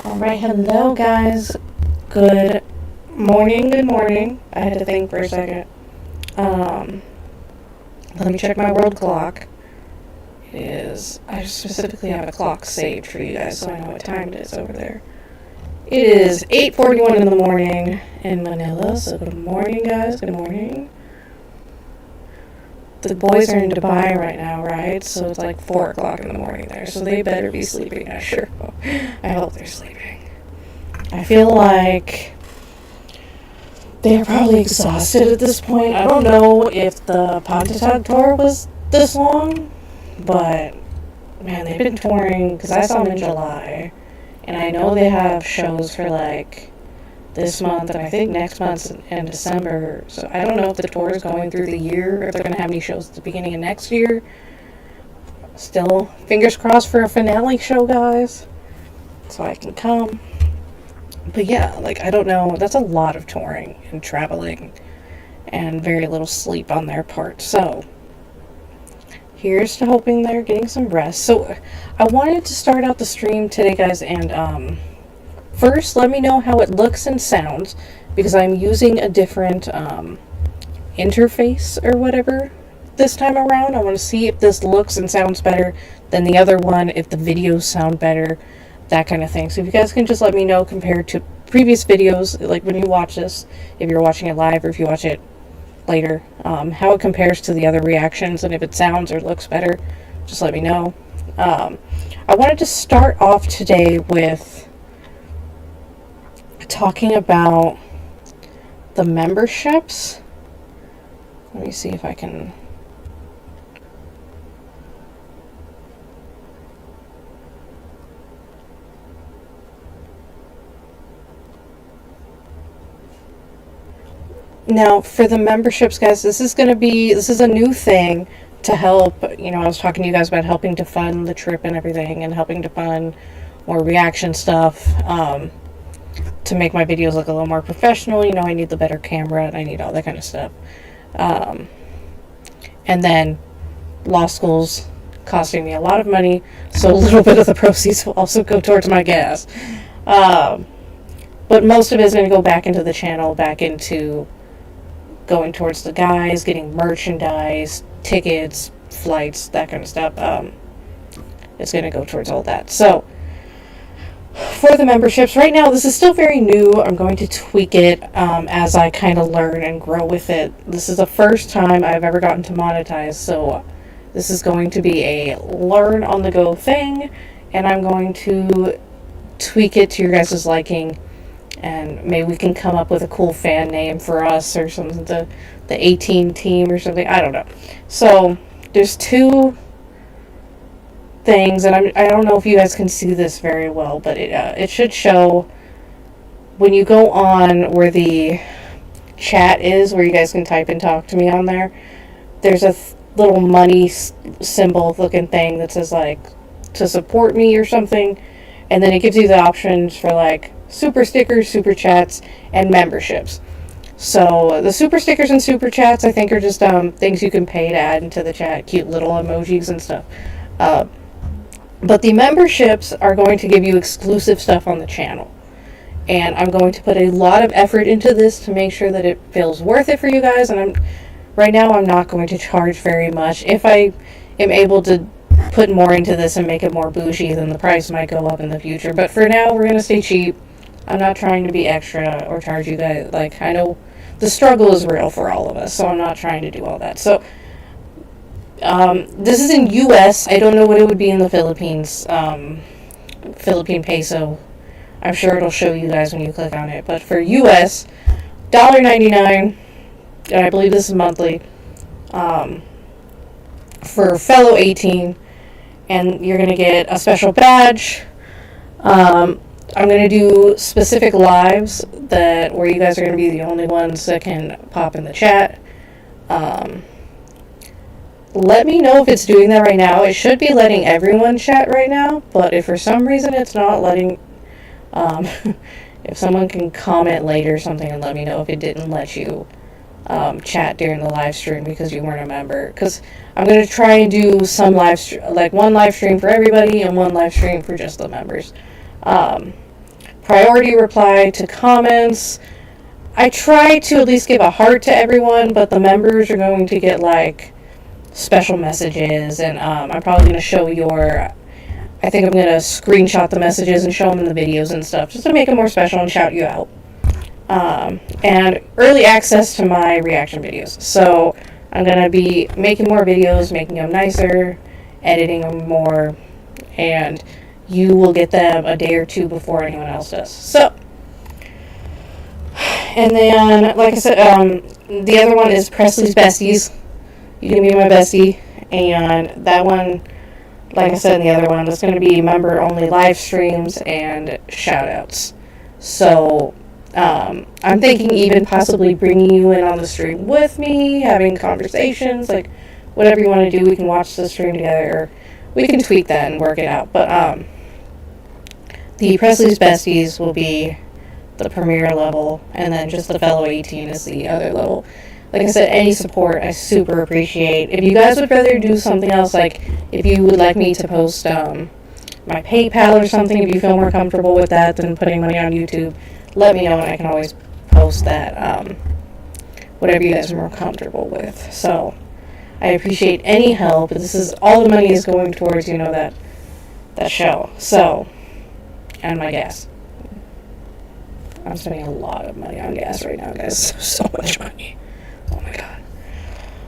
Alright, hello guys. Good morning. I had to think for a second. Let me check my world clock. I specifically have a clock saved for you guys so I know what time it is over there. It is 8:41 in the morning in Manila, so good morning guys, good morning. The boys are in Dubai right now, right? So it's like 4 o'clock in the morning there, so they better be sleeping, I sure hope. I hope they're sleeping. I feel like they're probably exhausted at this point. I don't know if the Pontotoc tour was this long, but man, they've been touring, because I saw them in July, and I know they have shows for like this month, and I think next month in December. So I don't know if the tour is going through the year, or if they're going to have any shows at the beginning of next year. Still, fingers crossed for a finale show, guys, so I can come. But yeah, like, I don't know. That's a lot of touring and traveling and very little sleep on their part. So here's to hoping they're getting some rest. So I wanted to start out the stream today, guys, and first, let me know how it looks and sounds, because I'm using a different interface or whatever this time around. I want to see if this looks and sounds better than the other one, if the videos sound better, that kind of thing. So if you guys can just let me know compared to previous videos, like when you watch this, if you're watching it live or if you watch it later, how it compares to the other reactions, and if it sounds or looks better, just let me know. I wanted to start off today with talking about the memberships. Let me see if I can. Now, for the memberships, guys, this is a new thing to help. I was talking to you guys about helping to fund the trip and everything, and helping to fund more reaction stuff, to make my videos look a little more professional. I need the better camera, and I need all that kind of stuff. And then law school's costing me a lot of money, so a little bit of the proceeds will also go towards my gas. But most of it is going to go back into the channel, back into going towards the guys, getting merchandise, tickets, flights, that kind of stuff. It's going to go towards all that. So for the memberships, right now, this is still very new. I'm going to tweak it as I kind of learn and grow with it. This is the first time I've ever gotten to monetize, so this is going to be a learn-on-the-go thing, and I'm going to tweak it to your guys' liking, and maybe we can come up with a cool fan name for us or something, the 18 team or something. I don't know. So there's two things, and I don't know if you guys can see this very well, but it should show when you go on where the chat is, where you guys can type and talk to me on there. There's a little money symbol looking thing that says like to support me or something, and then it gives you the options for like super stickers, super chats, and memberships. So the super stickers and super chats, I think, are just things you can pay to add into the chat, cute little emojis and stuff. But the memberships are going to give you exclusive stuff on the channel. And I'm going to put a lot of effort into this to make sure that it feels worth it for you guys. And right now I'm not going to charge very much. If I am able to put more into this and make it more bougie, then the price might go up in the future. But for now, we're going to stay cheap. I'm not trying to be extra or charge you guys. Like, I know the struggle is real for all of us, so I'm not trying to do all that. So this is in US. I don't know what it would be in the Philippines. Philippine peso. I'm sure it'll show you guys when you click on it. But for US, $1.99, and I believe this is monthly, for fellow 18, and you're going to get a special badge. I'm going to do specific lives where you guys are going to be the only ones that can pop in the chat. Let me know if it's doing that right now. It should be letting everyone chat right now, but if for some reason it's not letting, if someone can comment later or something and let me know if it didn't let you chat during the live stream because you weren't a member. Because I'm going to try and do some like one live stream for everybody and one live stream for just the members. priority reply to comments. I try to at least give a heart to everyone, but the members are going to get like special messages, and I'm probably going to show I think I'm going to screenshot the messages and show them in the videos and stuff, just to make it more special and shout you out. And early access to my reaction videos. So I'm going to be making more videos, making them nicer, editing them more, and you will get them a day or two before anyone else does. So, and then, like I said, the other one is Presley's Besties. You can be my bestie. And that one, like I said in the other one, is going to be member-only live streams and shout-outs. So, I'm thinking even possibly bringing you in on the stream with me, having conversations, like, whatever you want to do, we can watch the stream together, or we can tweak that and work it out. But, the Presley's Besties will be the premier level, and then just the fellow 18 is the other level. Like I said, any support I super appreciate. If you guys would rather do something else, like if you would like me to post my PayPal or something, if you feel more comfortable with that than putting money on YouTube, let me know and I can always post that, whatever you guys are more comfortable with. So I appreciate any help. This is all the money is going towards, that show. So, and my gas. I'm spending a lot of money on gas right now, guys. So much money. Oh my god.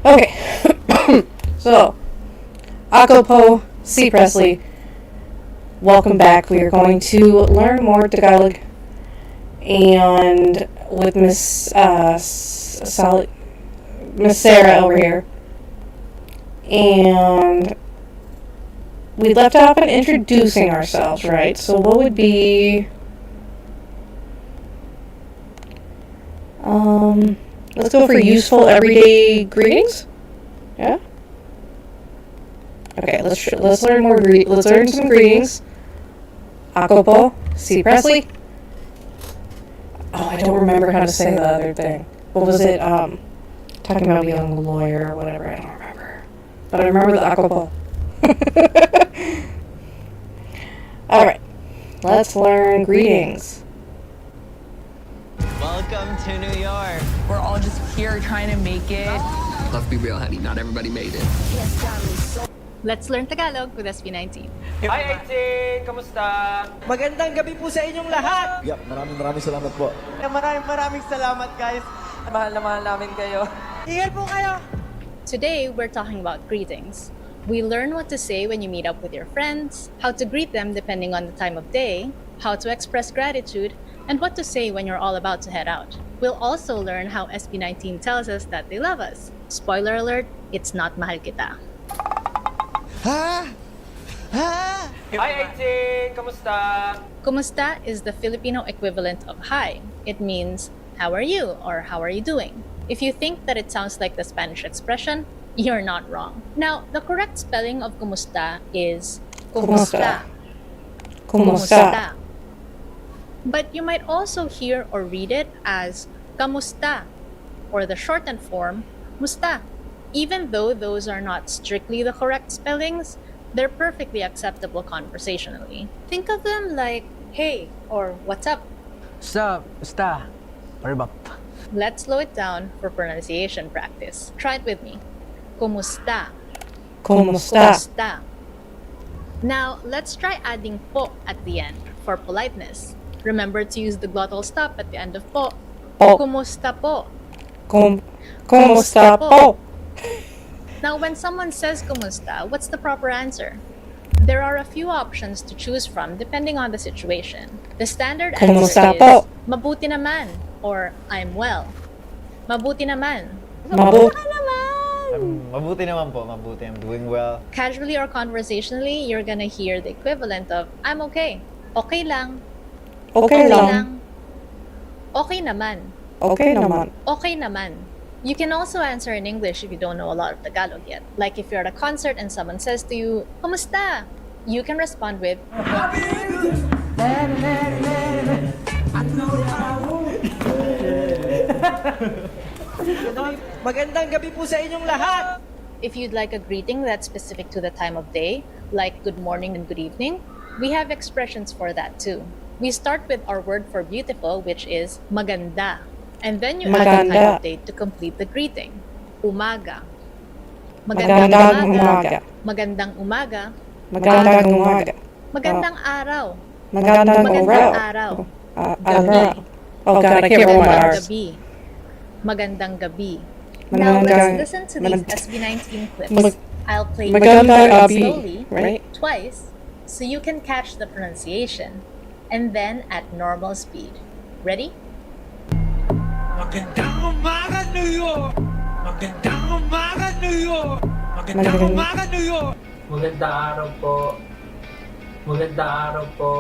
Okay. So, Akopo, C. Presley, welcome back. We are going to learn more Tagalog. And with Miss Sarah over here. And we left off at introducing ourselves, right? So what would be... let's go for useful everyday greetings. Yeah. Okay, let's learn more. Let's learn some greetings. Akopo, C. Presley. Oh, I don't remember how to say the other thing. What was it? Talking about being a lawyer or whatever. I don't remember, but I remember the Akopo. All right, let's learn greetings. Welcome to New York. We're all just here trying to make it. Let's be real, honey. Not everybody made it. Let's learn Tagalog with SB19. Hi, Aiting! Kamusta? Magandang gabi po sa inyong lahat. Yep, maraming salamat po. Maraming salamat guys. Mahal na mahal namin kayo. Ingat po kayo. Today, we're talking about greetings. We learn what to say when you meet up with your friends, how to greet them depending on the time of day, how to express gratitude, and what to say when you're all about to head out. We'll also learn how SB19 tells us that they love us. Spoiler alert, it's not mahal kita. Ha? Ha? Hi, Aiting! Kamusta? Kumusta is the Filipino equivalent of hi. It means, how are you? Or how are you doing? If you think that it sounds like the Spanish expression, you're not wrong. Now, the correct spelling of kumusta is kumusta. Kumusta. But you might also hear or read it as kamusta, or the shortened form, musta. Even though those are not strictly the correct spellings, they're perfectly acceptable conversationally. Think of them like, hey, or what's up. Sup, sta, or bap. Let's slow it down for pronunciation practice. Try it with me. Kumusta. Kumusta. Kumusta. Now, let's try adding po at the end for politeness. Remember to use the glottal stop at the end of po. Po. Kumusta po. Kumusta po. Now, when someone says kumusta, what's the proper answer? There are a few options to choose from depending on the situation. The standard Kumusta answer po? is mabuti naman or I'm well. Mabuti naman. Mabuti Mabuti naman po, mabuti. I'm doing well. Casually or conversationally, you're gonna hear the equivalent of I'm okay. Okay lang. Okay lang. Okay naman. Okay naman. Okay naman. You can also answer in English if you don't know a lot of Tagalog yet. Like if you're at a concert and someone says to you, Kumusta? You can respond with, Magandang gabi po sa inyong lahat. If you'd like a greeting that's specific to the time of day, like good morning and good evening, we have expressions for that too. We start with our word for beautiful, which is maganda. And then you add the Maganda. time of day to complete the greeting. Umaga. Magandang umaga. Magandang umaga. Magandang umaga. Magandang araw. Magandang Magandang araw. araw. Araw. Oh god, I can't roll my Magandang R's. gabi. Magandang gabi. Now Magandang- let's listen to these SB19 clips. Mag- I'll play Magandang it gabi, slowly, right? twice, so you can catch the pronunciation, and then at normal speed. Ready? Magandang umaga, New York! Magandang umaga, New York! Magandang Magandang- umaga, New York! Magandang araw po. Magandang araw po.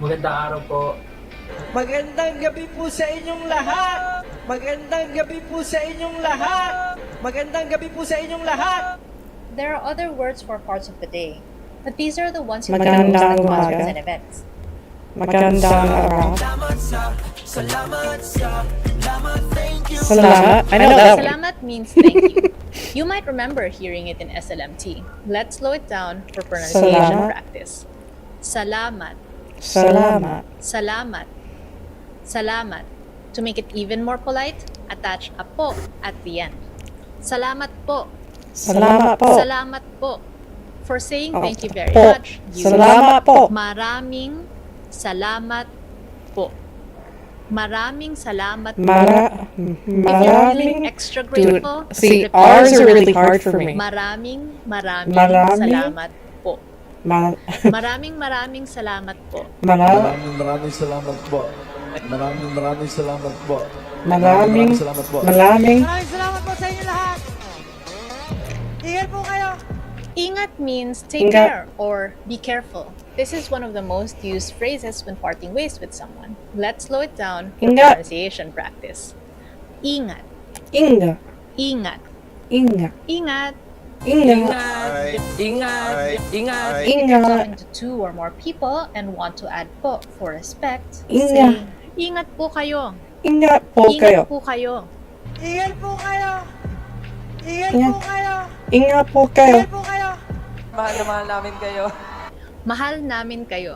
Magandang araw po. Magandang gabi po sa inyong lahat! Magandang gabi po sa inyong lahat! Magandang gabi po sa inyong lahat! There are other words for parts of the day, but these are the ones you Magandang can use in umaga. functions and events. Magandang araw. Salamat. I know that one. Salamat means thank you. You might remember hearing it in SLMT. Let's slow it down for pronunciation Salamat. practice. Salamat. Salamat. Salamat. Salamat. To make it even more polite, attach a po at the end. Salamat po. Salamat po. Salamat po. For saying thank you very Po. much, use Salamat po. maraming salamat po. Maraming salamat po. If you're feeling Maraming. extra Dude, grateful, see, repeat R's it. are really hard for me. Maraming Maraming- salamat po. Ma- Maraming salamat po. Mara- Maraming salamat po. Maraming salamat po. Maraming. salamat po. Maraming. Maraming salamat po sa inyo lahat! Ingat po kayo! Ingat means take Ingat. care or be careful. This is one of the most used phrases when parting ways with someone. Let's slow it down for Ingat. pronunciation practice. Ingat. Inga. Ingat. Inga. Ingat. Inga. Ingat! Ingat! If you're Inga. talking to two or more people and want to add po for respect, Ingat. say, ingat po kayo. Ingat po Ingat kayo. po kayo. Ingat po kayo! Ingat Ingat. po kayo! Ingat po kayo. Ingat po kayo! Mahal na mahal namin kayo. Mahal namin kayo.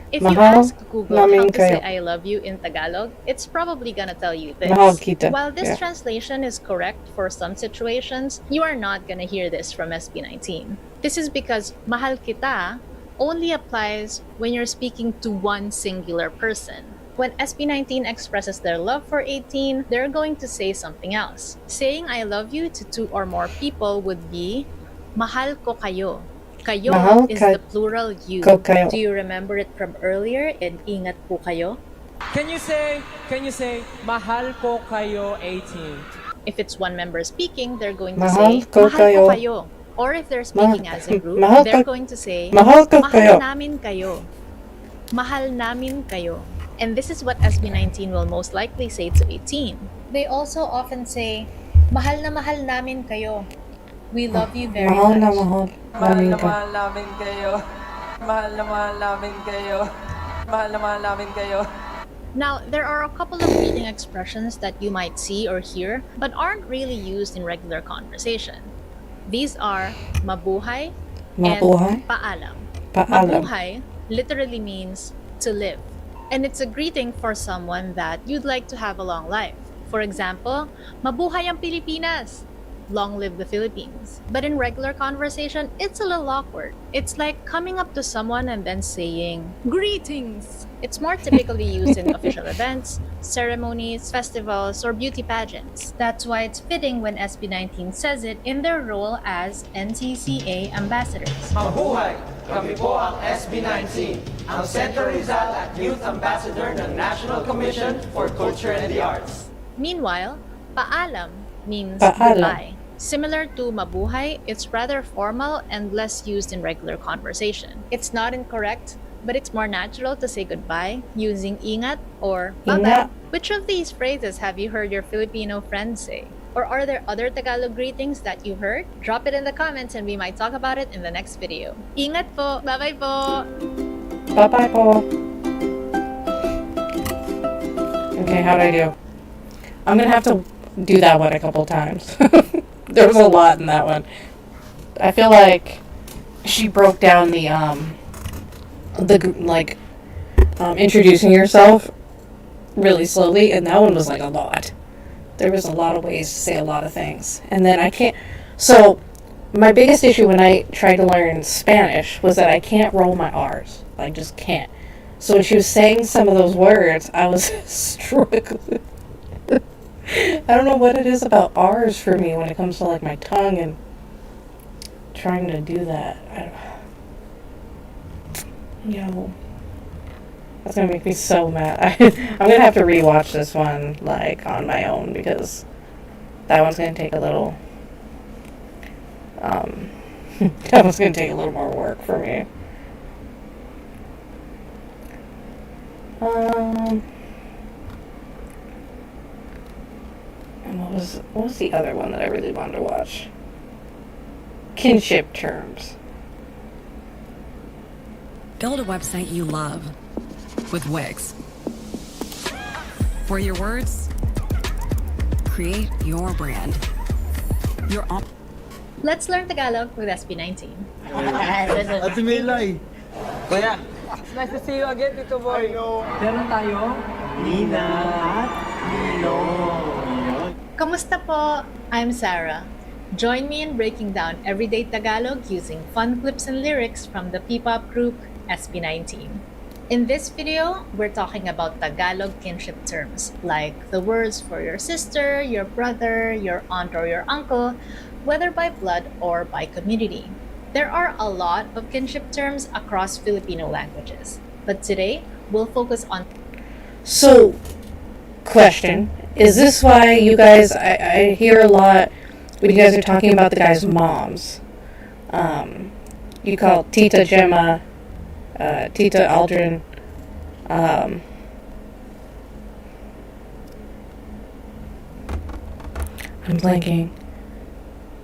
If you Mahal ask Google how namin to say kayo. I love you in Tagalog, it's probably gonna tell you this. Mahal kita. While this Yeah. translation is correct for some situations, you are not gonna hear this from SB19. This is because mahal kita only applies when you're speaking to one singular person. When SB19 expresses their love for 18, they're going to say something else. Saying I love you to two or more people would be mahal ko kayo. Kayo Mahal is ka- the plural you. ko kayo. Do you remember it from earlier in ingat po kayo? Can you say, mahal ko kayo 18? If it's one member speaking, they're going to Mahal say ko kayo. Or if they're speaking as a group, mahal they're ko- going to say mahal ko kayo. namin kayo. Mahal namin kayo. And this is what SB19 will most likely say to 18. They also often say, mahal na mahal namin kayo. We love you very Mahal na much. mahal. Mahal Namin na ka. mahal namin kayo. Mahal na mahal namin kayo. Mahal na mahal namin kayo. Now, there are a couple of greeting expressions that you might see or hear, but aren't really used in regular conversation. These are mabuhay Mabuhay. and paalam. Paalam. Mabuhay literally means to live. And it's a greeting for someone that you'd like to have a long life. For example, mabuhay ang Pilipinas! Long live the Philippines. But in regular conversation, it's a little awkward. It's like coming up to someone and then saying, greetings! It's more typically used in official events, ceremonies, festivals, or beauty pageants. That's why it's fitting when SB19 says it in their role as NCCA ambassadors. Mabuhay! Kami po ang SB19, ang Central Rizal at Youth Ambassador ng National Commission for Culture and the Arts. Meanwhile, paalam means Paalam. goodbye. Similar to mabuhay, it's rather formal and less used in regular conversation. It's not incorrect, but it's more natural to say goodbye using ingat or bye-bye. Ingat. Which of these phrases have you heard your Filipino friends say? Or are there other Tagalog greetings that you heard? Drop it in the comments and we might talk about it in the next video. Ingat po! Bye-bye po! Bye-bye po. Okay, how'd I do? I'm gonna have to do that one a couple times. There was a lot in that one. I feel like she broke down the introducing yourself really slowly, and that one was like a lot. There was a lot of ways to say a lot of things. And then I can't... So, my biggest issue when I tried to learn Spanish was that I can't roll my R's. I just can't. So when she was saying some of those words, I was struggling. I don't know what it is about R's for me when it comes to like my tongue and trying to do that. That's gonna make me so mad. I'm gonna have to rewatch this one like on my own because that one's gonna take a little. That one's gonna take a little more work for me. And what was the other one that I really wanted to watch? Kinship terms. Build a website you love with Wix. For your words, create your brand. Let's learn Tagalog with SB19. Ate Melay. Kuya, it's nice to see you again, Tito Boy. I know. Meron tayo? Nina at Nino. Kamusta po? I'm Sarah. Join me in breaking down everyday Tagalog using fun clips and lyrics from the P-pop group SB19. In this video, we're talking about Tagalog kinship terms, like the words for your sister, your brother, your aunt or your uncle, whether by blood or by community. There are a lot of kinship terms across Filipino languages, but today we'll focus on... So, question, is this why you guys, I hear a lot when you guys are talking about the guys' moms. You call Tita Gemma, Tita Aldrin,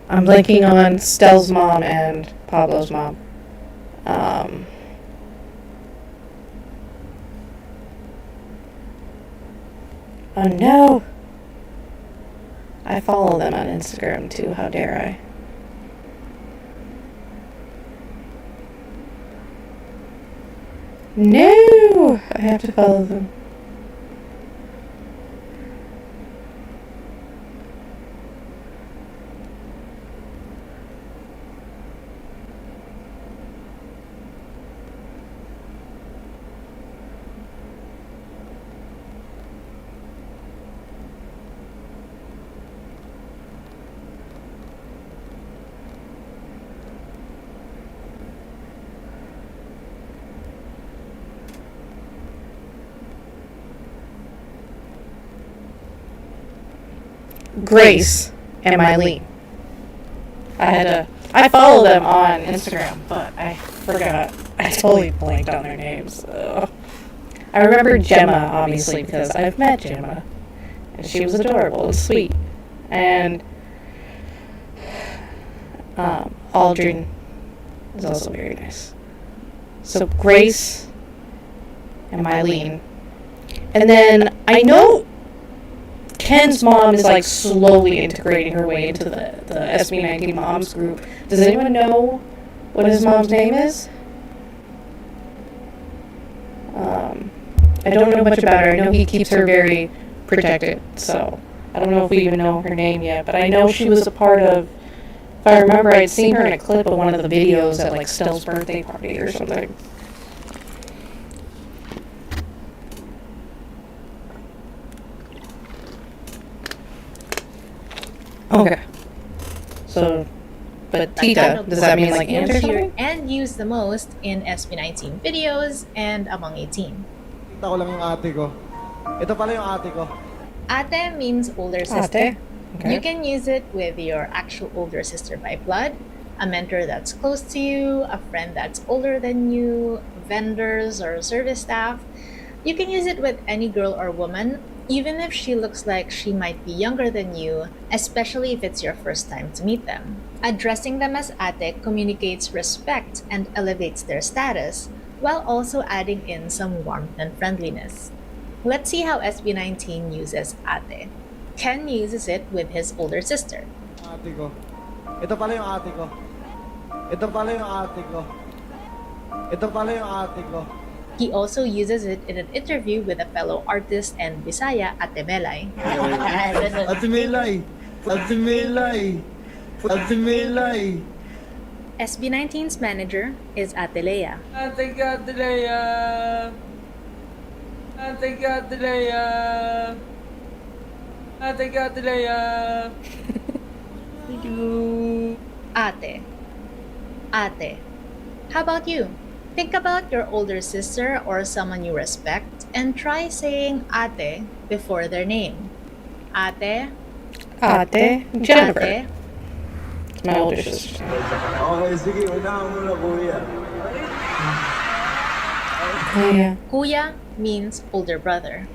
I'm blanking on Stell's mom and Pablo's mom. Oh no! I follow them on Instagram too, how dare I? No! I have to follow them. Grace and Mylene. I follow them on Instagram, but I forgot. I totally blanked on their names. Ugh. I remember Gemma, obviously, because I've met Gemma. And she was adorable and sweet. And Aldrin is also very nice. So Grace and Mylene. And then I know Ken's mom is like slowly integrating her way into the SB19 moms group. Does anyone know what his mom's name is? I don't know much about her. I know he keeps her very protected, so I don't know if we even know her name yet. But I know she was a part of, if I remember, I'd seen her in a clip of one of the videos at like Stell's birthday party or something. Okay. So, but Tita, does that mean like aunt or something? And used the most in SB19 videos and among 18. Kita ko lang yung ate ko. Ito pala yung ate ko. Ate means older sister. Ate? Okay. You can use it with your actual older sister by blood, a mentor that's close to you, a friend that's older than you, vendors or service staff. You can use it with any girl or woman, even if she looks like she might be younger than you, especially if it's your first time to meet them. Addressing them as ate communicates respect and elevates their status, while also adding in some warmth and friendliness. Let's see how SB19 uses ate. Ken uses it with his older sister. Ate ko. Ito pala yung ate ko. Ito pala yung ate ko. Ito pala yung ate ko. He also uses it in an interview with a fellow artist and Bisaya, Ate Melay. Ate Melay! Ate Melay! Ate Melay! SB19's manager is Ate Lea. Ate Galilea. Ate Galilea. Ate Galilea. Ate. Ate. How about you? Think about your older sister or someone you respect and try saying ate before their name. Ate. Ate. Jennifer. Ate. It's my older sister. Okay, sige, unahan mo na, kuya. Kuya. Kuya means older brother.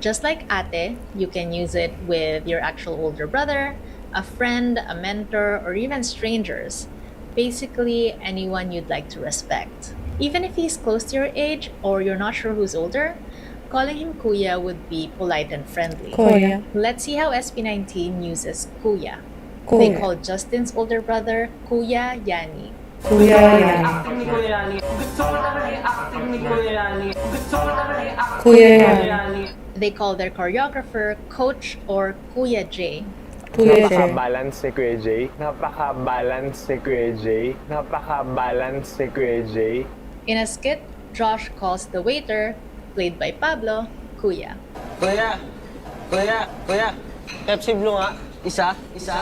Just like ate, you can use it with your actual older brother, a friend, a mentor, or even strangers. Basically, anyone you'd like to respect. Even if he's close to your age or you're not sure who's older, calling him kuya would be polite and friendly. Kuya. Let's see how SB19 uses kuya. They Kuya. call Justin's older brother Kuya Yani. Kuya yan. Acting ni Kuya Yani. Gusto ko naman yung acting ni Kuya Yani. Gusto ko naman yung acting Kuya ni yan. Kuya Yani. They call their choreographer Coach or Kuya J. Kuya J. Napaka-balance ni Kuya J. Napaka-balance ni Kuya J. Napaka-balance ni Kuya J. In a skit, Josh calls the waiter, played by Pablo, Kuya. Kuya! Kuya! Kuya! Pepsi Blue nga. Isa? Isa?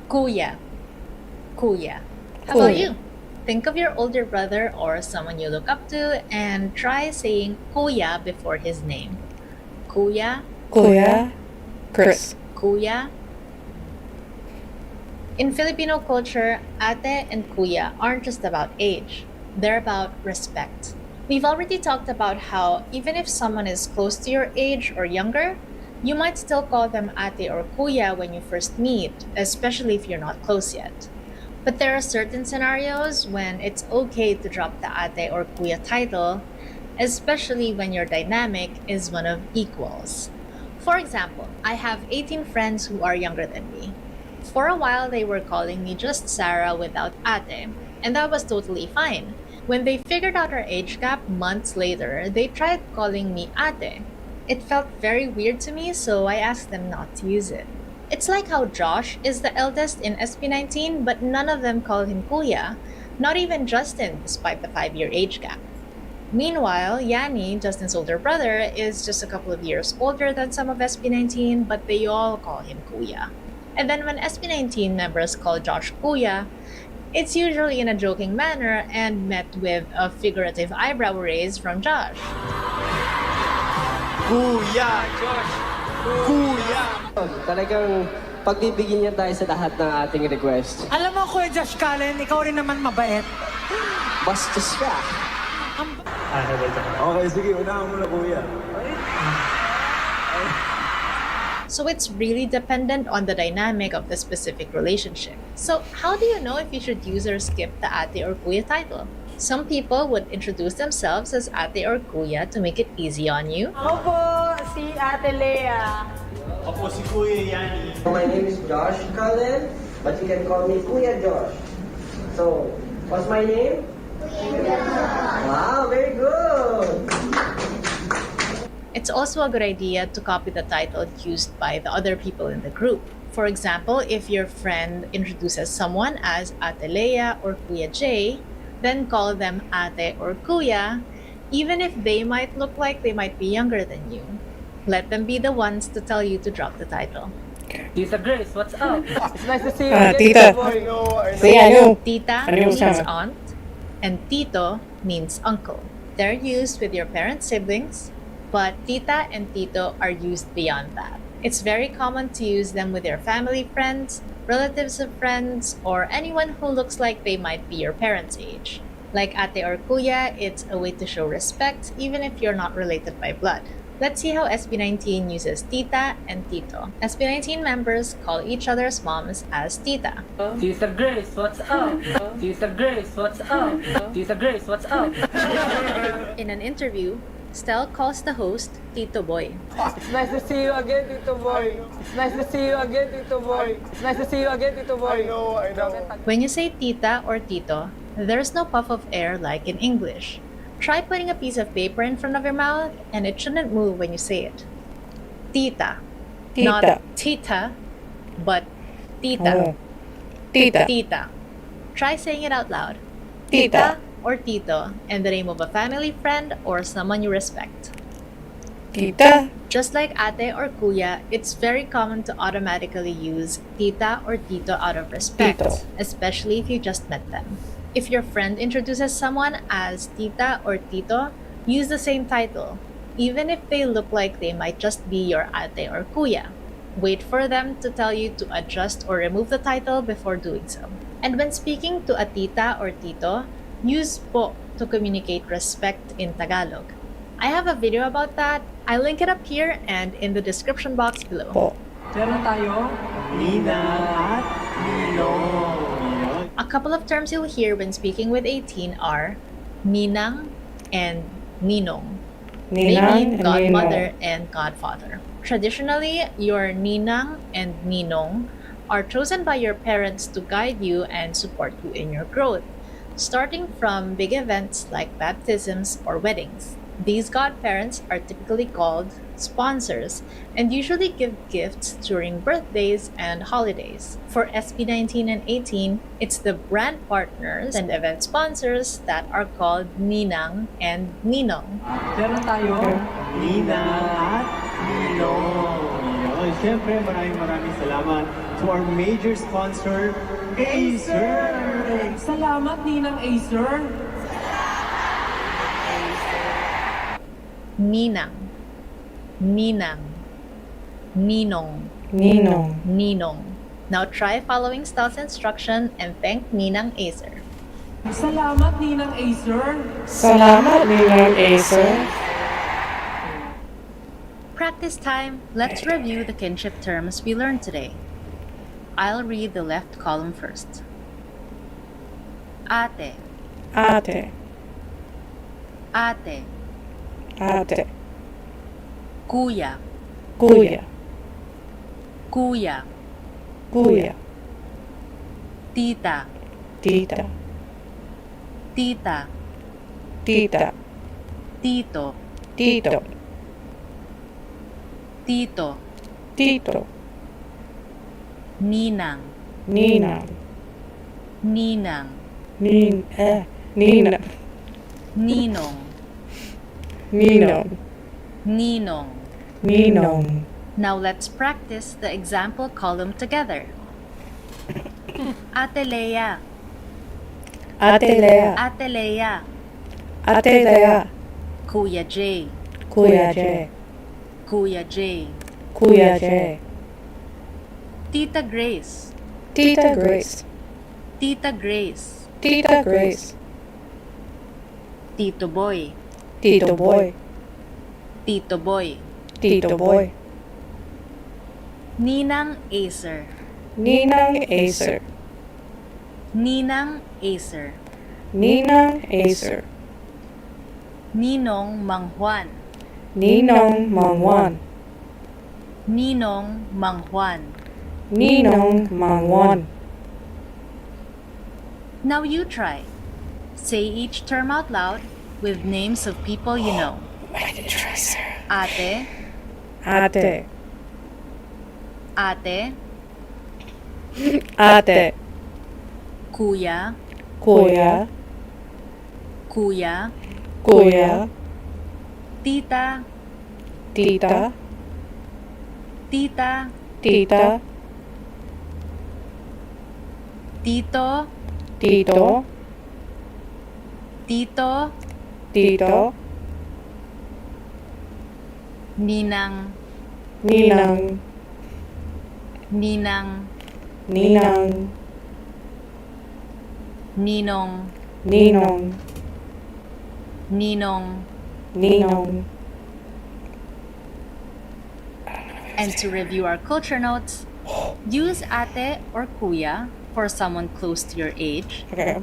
Kuya. Kuya. How about Kuya. you? Think of your older brother or someone you look up to and try saying Kuya before his name. Kuya. Kuya. Chris. Kuya. In Filipino culture, ate and kuya aren't just about age. They're about respect. We've already talked about how even if someone is close to your age or younger, you might still call them ate or kuya when you first meet, especially if you're not close yet. But there are certain scenarios when it's okay to drop the ate or kuya title, especially when your dynamic is one of equals. For example, I have 18 friends who are younger than me. For a while, they were calling me just Sarah without ate, and that was totally fine. When they figured out our age gap months later, they tried calling me ate. It felt very weird to me, so I asked them not to use it. It's like how Josh is the eldest in SB19, but none of them call him kuya, not even Justin, despite the 5-year age gap. Meanwhile, Yani, Justin's older brother, is just a couple of years older than some of SB19, but they all call him kuya. And then when SB19 members call Josh kuya, it's usually in a joking manner and met with a figurative eyebrow raise from Josh. Kuya! Josh! Kuya! Talagang pagbibigyan niya tayo sa lahat ng ating request. Alam mo, Kuya Josh Cullen, ikaw rin naman mabait. Bastos ka! Okay, sige, unahan mo na, kuya. So it's really dependent on the dynamic of the specific relationship. So how do you know if you should use or skip the ate or kuya title? Some people would introduce themselves as ate or kuya to make it easy on you. Ako po, si Ate Lea. Ako si Kuya Yani. My name is Josh Cullen, but you can call me Kuya Josh. So, what's my name? Kuya Josh. Wow, very good. It's also a good idea to copy the title used by the other people in the group. For example, if your friend introduces someone as Ate Lea or Kuya J, then call them Ate or Kuya, even if they might look like they might be younger than you. Let them be the ones to tell you to drop the title. Tita Grace, what's up? It's nice to see you Ah, again, tita. boy. See, I knew. Tita I knew it was means coming. aunt, and Tito means uncle. They're used with your parents' siblings, but Tita and Tito are used beyond that. It's very common to use them with your family friends, relatives of friends, or anyone who looks like they might be your parents' age. Like ate or kuya, it's a way to show respect even if you're not related by blood. Let's see how SB19 uses tita and tito. SB19 members call each other's moms as tita. Tita Grace, what's up? Tita Grace, what's up? Tita Grace, what's up? In an interview, Stel calls the host Tito Boy. It's nice to see you again, Tito Boy. It's nice to see you again, Tito Boy. It's nice to see you again, Tito Boy. I know. When you say tita or tito, there's no puff of air like in English. Try putting a piece of paper in front of your mouth and it shouldn't move when you say it. Tita. Not Tita. tita, but tita. Oh. Tita. Tita. Try saying it out loud. Tita. Or tito, and the name of a family friend or someone you respect. Tita. Just like ate or kuya, it's very common to automatically use tita or tito out of respect, Tito. especially if you just met them. If your friend introduces someone as tita or tito, use the same title, even if they look like they might just be your ate or kuya. Wait for them to tell you to adjust or remove the title before doing so. And when speaking to a tita or tito, use po to communicate respect in Tagalog. I have a video about that. I'll link it up here and in the description box below. Po. Meron tayo, Nina at Ninong. A couple of terms you'll hear when speaking with a teen are ninang and ninong. They Ninang mean and godmother Ninong. and godfather. Traditionally, your ninang and ninong are chosen by your parents to guide you and support you in your growth, starting from big events like baptisms or weddings. These godparents are typically called sponsors and usually give gifts during birthdays and holidays. For SB19 and 18, it's the brand partners and event sponsors that are called ninang and ninong. Meron tayo, Nina at Ninong. Yun. Siyempre, maraming salamat to our major sponsor, Acer! Salamat, Ninang Acer. Ninang, ninang, ninong, Ninong. ninong. Now try following Stell's instruction and thank Ninang Acer. Salamat, Ninang Acer. Salamat, Ninang Acer. Practice time. Let's review the kinship terms we learned today. I'll read the left column first. Ate, Ate. ate, Ate. kuya, Kuya. kuya, Kuya. tita, Tita. tita, Tita. tito, Tito. tito, Tito. ninang, Ninang. ninang, Nina. ninong, Ninong. ninong. Ninong. Now let's practice the example column together. Ate Leia, Ate Lea. Ate Leia, Ate Lea. Kuya J, Kuya J. Kuya J, Kuya J. Tita Grace, Tita Grace. Tita Grace, Tita Grace. Tito Boy, Tito Boy. Tito Boy, Tito Boy. Ninang Acer, Ninang Acer. Ninang Acer, Ninang Acer. Ninong Mang Juan, Ninong Mang Juan. Ninong Mang Juan. Ninong Mang Juan. Now you try. Say each term out loud with names of people you know. I did try, sir. Ate, Ate. ate, Ate. kuya, Kuya. kuya, Kuya. tita, Tita. tita, Tita. tito, Tito. tito, Tito. ninang, Ninang. ninang, Ninang. ninong, Ninong. ninong. Ninong. And to review our culture notes, use ate or kuya for someone close to your age, Okay.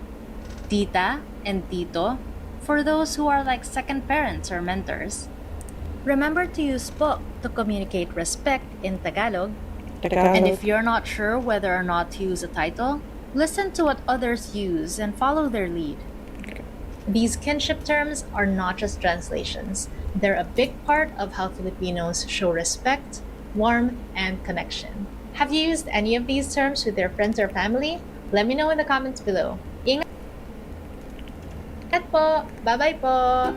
tita and tito for those who are like second parents or mentors. Remember to use po to communicate respect in Tagalog. Tagalog. And if you're not sure whether or not to use a title, listen to what others use and follow their lead. These kinship terms are not just translations, they're a big part of how Filipinos show respect, warmth, and connection. Have you used any of these terms with your friends or family? Let me know in the comments below. Ingat po! Bye-bye po!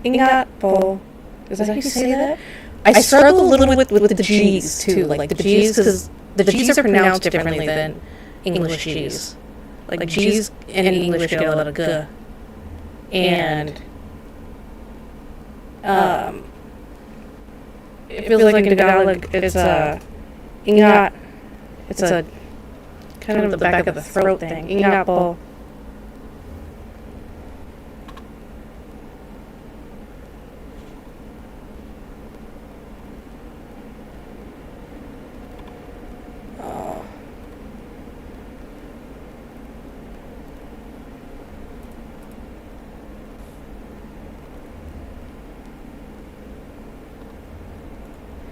Ingat po. Is that how you say that? I struggle a little with the G's too. Like the G's, because the G's are pronounced differently than English G's. Like G's in English get a lot of G. And it feels like in Tagalog it's a ingat. It's a kind of the back of the throat thing. Ingat po.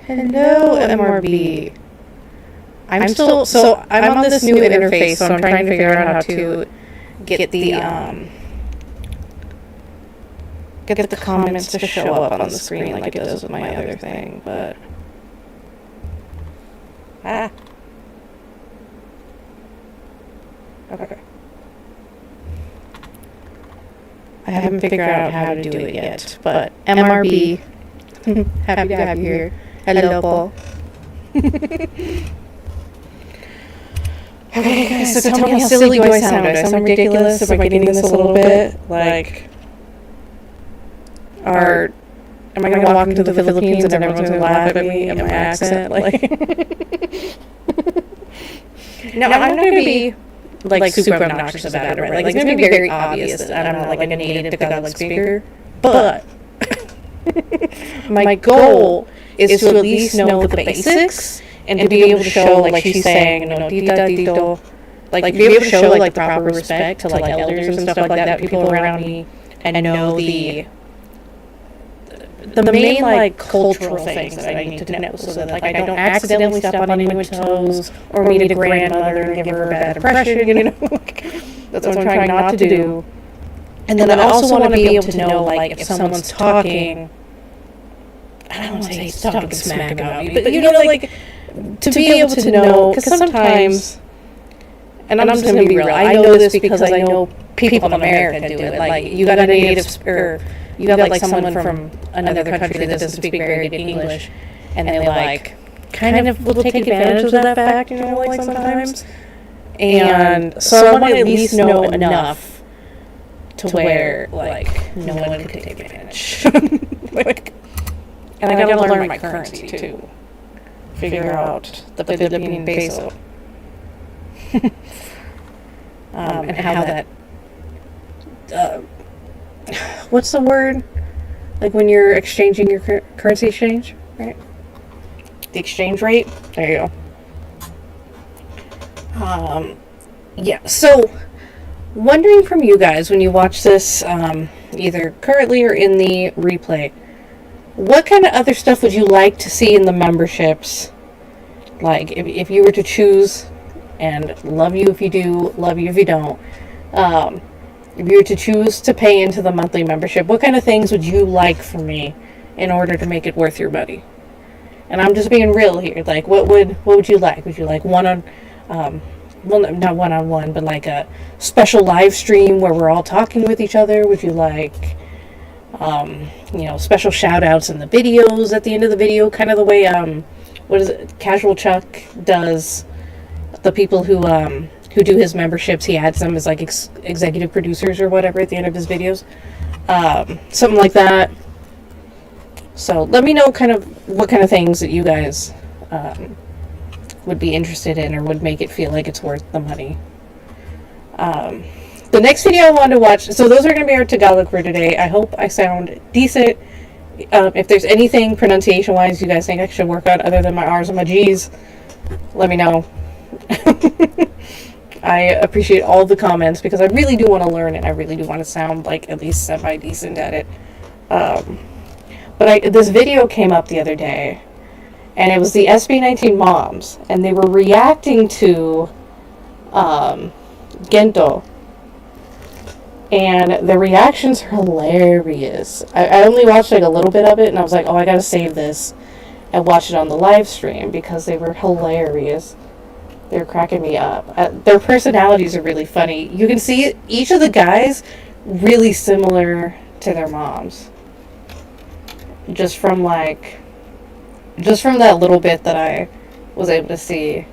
Hello, MRB. I'm on this new interface, so I'm trying to figure out how to get the comments to show up on the screen like it does with my other thing, but okay. I haven't figured out how to do it yet, but MRB, happy to have you here. Hello po. Okay, guys, so tell me how silly do I sound? Do I sound ridiculous? Am I getting this a little bit? Like, am I going to walk into the Philippines and everyone's going to laugh at me and my accent? Like, no, I'm not going to be like super obnoxious about it, right? Like, it's going to be very obvious that I'm not like a native Tagalog speaker, but my goal is to at least know the basics and to be able to show, like she's saying, tita, tito, like be able to show like the proper respect to like elders and stuff like that, people around me, and know the main like cultural things that I need to know, so that like I don't accidentally step on anyone's toes or meet a grandmother and give her a bad impression, you know. That's what I'm trying not to do. And then I also want to be able to know, like, if someone's talking, I don't want to say he's talking smack about me, but you know, like, to be able to know, because sometimes, and I'm just going to be real, I know this because I know people in America do it. Like, you got a native, or you got like someone from another country that doesn't speak very good English, and they like kind of will take advantage of that fact, you know, like sometimes. And so I want to at least know enough to where like no one could take advantage. Like, and I gotta learn my currency too. Figure out the Philippine peso. And how that what's the word? Like when you're exchanging your currency exchange, right? The exchange rate. There you go. Yeah. So, wondering from you guys when you watch this, either currently or in the replay, what kind of other stuff would you like to see in the memberships? Like, if you were to choose, and love you if you do, love you if you don't, if you were to choose to pay into the monthly membership, what kind of things would you like from me in order to make it worth your money? And I'm just being real here. Like, what would you like? Would you like well, not one-on-one, but like a special live stream where we're all talking with each other? Would you like, special shout-outs in the videos at the end of the video, kind of the way, what is it, Casual Chuck does the people who do his memberships? He adds them as like executive producers or whatever at the end of his videos. Something like that. So let me know kind of what kind of things that you guys would be interested in or would make it feel like it's worth the money. The next video I wanted to watch, so those are going to be our Tagalog for today. I hope I sound decent. If there's anything pronunciation-wise you guys think I should work on other than my R's and my G's, let me know. I appreciate all the comments because I really do want to learn it. I really do want to sound like at least semi-decent at it. But this video came up the other day, and it was the SB19 moms, and they were reacting to Gento. And the reactions are hilarious. I only watched like a little bit of it, and I was like, oh, I gotta save this and watch it on the live stream because they were hilarious. They're cracking me up. Their personalities are really funny. You can see each of the guys really similar to their moms. Just from that little bit that I was able to see.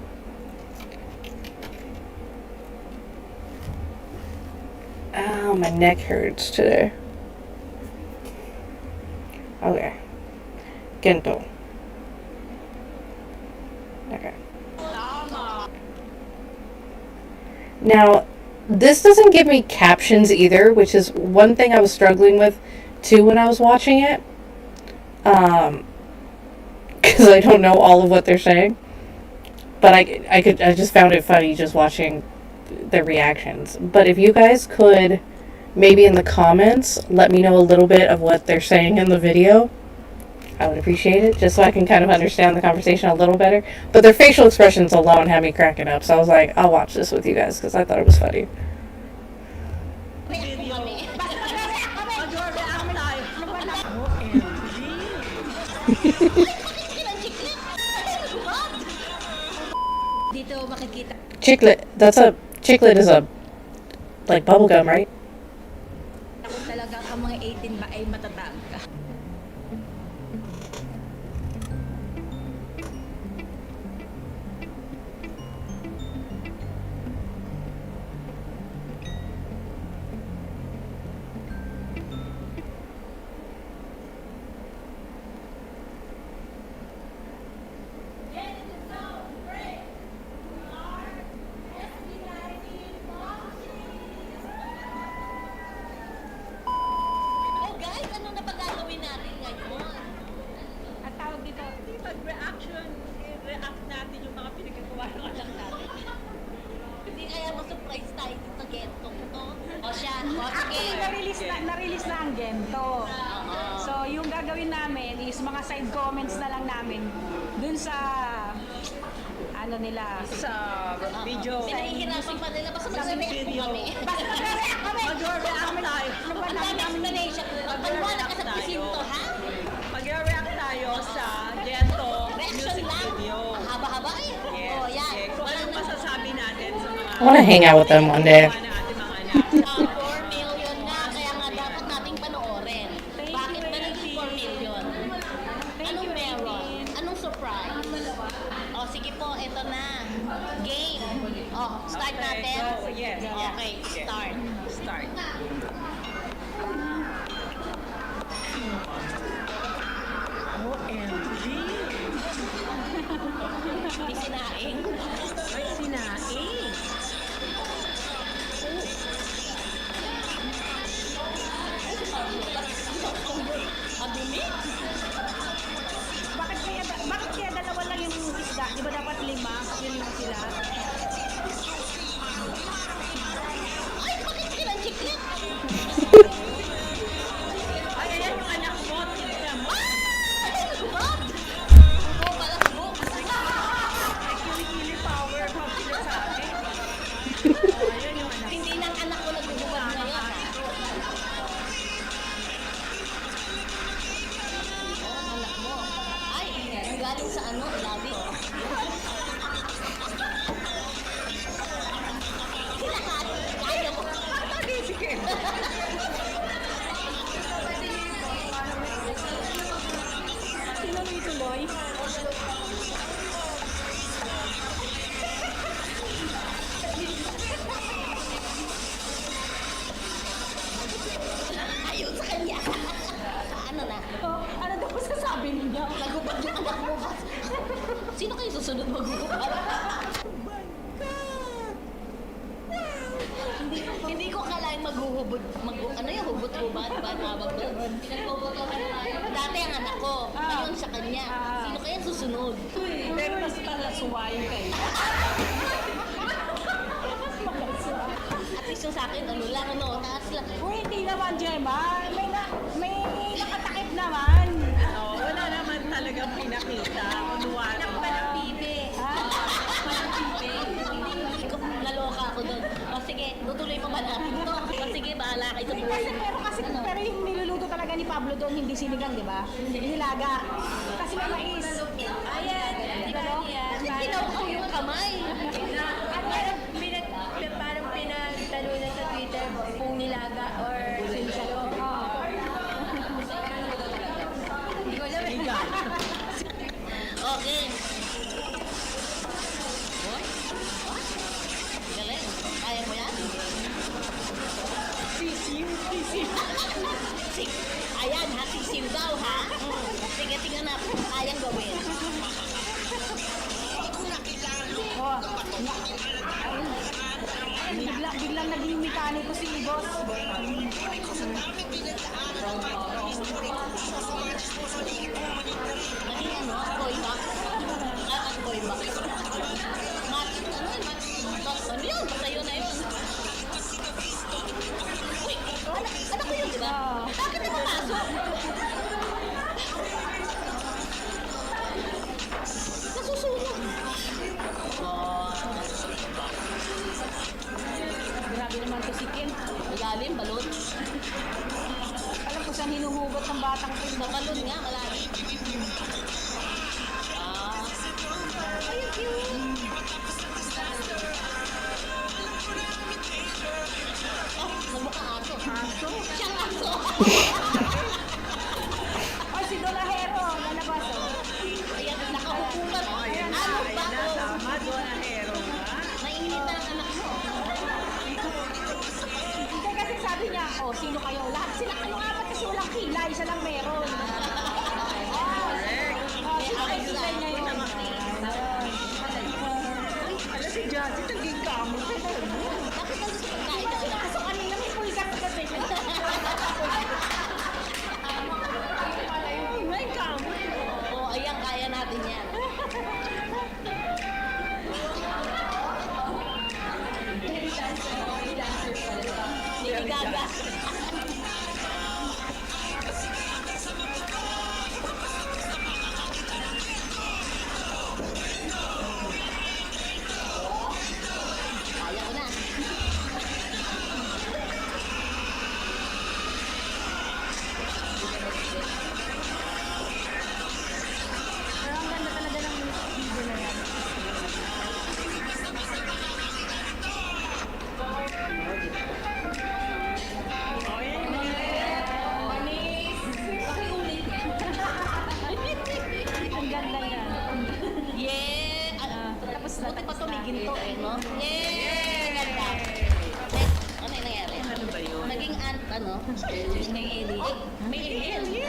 Oh, my neck hurts today. Okay. Gento. Okay. Now, this doesn't give me captions either, which is one thing I was struggling with too when I was watching it. Because I don't know all of what they're saying. But I just found it funny just watching their reactions. But if you guys could, maybe in the comments, let me know a little bit of what they're saying in the video, I would appreciate it, just so I can kind of understand the conversation a little better. But their facial expressions alone had me cracking up, so I was like, I'll watch this with you guys, because I thought it was funny. Chiclet, chiclet is a, like, bubble gum, right? Talagang ang mga 18 ba ay matatag. Na-release na ang Gento. So, yung gagawin namin is mga side comments na lang namin dun sa ano nila sa video. Pinahihirapan pa nila basta mag-react kami. Basta mag-react kami. Mag-react tayo. Ang dami explanation. Pagpaliwanag ka sa presinto, ha? Mag-react tayo sa Gento music video. Haba-haba eh. Yes. Oh, yan. Kung anong masasabi natin sa mga... I want to hang out with them one day. 4 million na, kaya nga dapat nating panoorin. Bakit ba naging 4 million? Anong meron? Anong surprise? O, sige po, ito na. Game. O, start natin? Yes. Okay, start. Start. OMG! May sinaing. May sinaing. Madumi? Bakit kaya dalawa lang yung isda? Di ba dapat 5? Yun lang sila. Ay, bakit silang chiklit? Ay, ayan yung anak mo. Tignan mo. What? Oo, pala subo. Ay, kilikili power. Pag sila sa akin. Ayan yung anak. Hindi ng anak ko nagbubad ngayon, ha? Anak mo. Ay, galing sa ano, labi. Kaya mo. Sige. Sino may tuloy? Ayun sa kanya. Ano na? Ano daw po sasabi niya? Nagubad yung anak mo. Sino kayo susunod magugubad? Hindi ko kalaing maghuhubod. Ano yung hubot-hubad ba tawag doon? Pinagbobotohan tayo. Dati ang anak ko. Ngayon sa kanya. Sino kaya susunod? Pero mas palasuwain kayo. At least yung sa akin, ano lang, ano, taas lang. Uy, hindi naman, Gemma. May nakatakip naman. Oo, wala naman talagang pinakita. Kunwari. Walang pibe. Walang pibe. Hindi ko, naloka ako doon. O sige, tutuloy pa ba natin to? O sige, bahala Pablo doon, hindi sinigang, di ba? Nilaga. Kasi may mais. Ayan, ginawa ko yung kamay. Parang pinagtalunan sa Twitter kung nilaga or sinigang. Hindi ko alam. Okay. Galing. Kaya mo yan? Sisiw. Ayan, ha? Sisiw daw, ha? Sige, tingnan na. Kayang gawin. Oh, biglang naging mekaniko si boss. Naging ano? Boy back? Boy back. Ano yun? Basta yun na yun. Uy, anak ko yun, diba? Bakit na pumasok? Nasusunog. Grabe naman to si Kim. Malalim, balon. Alam ko saan hinuhugot ng batang to. Sa balon nga, malalim. Ay, cute. Oh, nagmukha aso. Aso? Siyang aso. Oh, si Dolahero. Lalabas. Ayan, nakahukuman. Ano ba? Tama, Donahero ka. Nainit na ang anak mo. Hindi kasi sabi niya, oh, sino kayo? Lahat sila kayo apat kasi walang kilay. Siya lang meron. Correct. Sino kayo kilay niya yun? Alam si Jazzy, naging kamo. Bakit ang gusto pagkain na anak? So kanina may pulgat kasi. May kamo. Oo, ayan, kaya natin yan. Hindi gaga. Kaya ko na. Pero ang ganda talaga ng video na yan. Ang ganda yan. Yeah! Tapos Buti pa tumigin to eh, no? Yeah! Ganda. Ano yung nangyari? Ano ba yun? Naging may alien. May alien? Hindi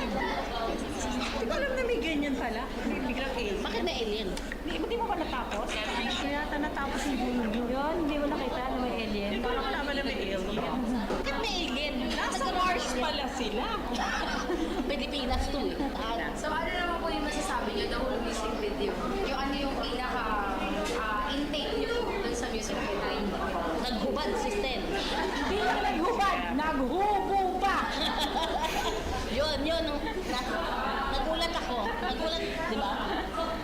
ko alam na may ganyan pala. May biglang alien. Bakit may alien? Hindi mo ba natapos? Kaya natapos yung bunyo. Yun, hindi mo nakita na may alien. Hindi ko alam naman na may alien. Bakit may alien? Nasa Mars pala sila. Pilipinas to eh. So ano naman po yung masasabi niyo, the whole music video? Yung ano yung intake niyo dun sa music video? Naghubad si Stel. Hindi lang naghubad, naghubo pa. Yun. Nagulat ako. Di ba?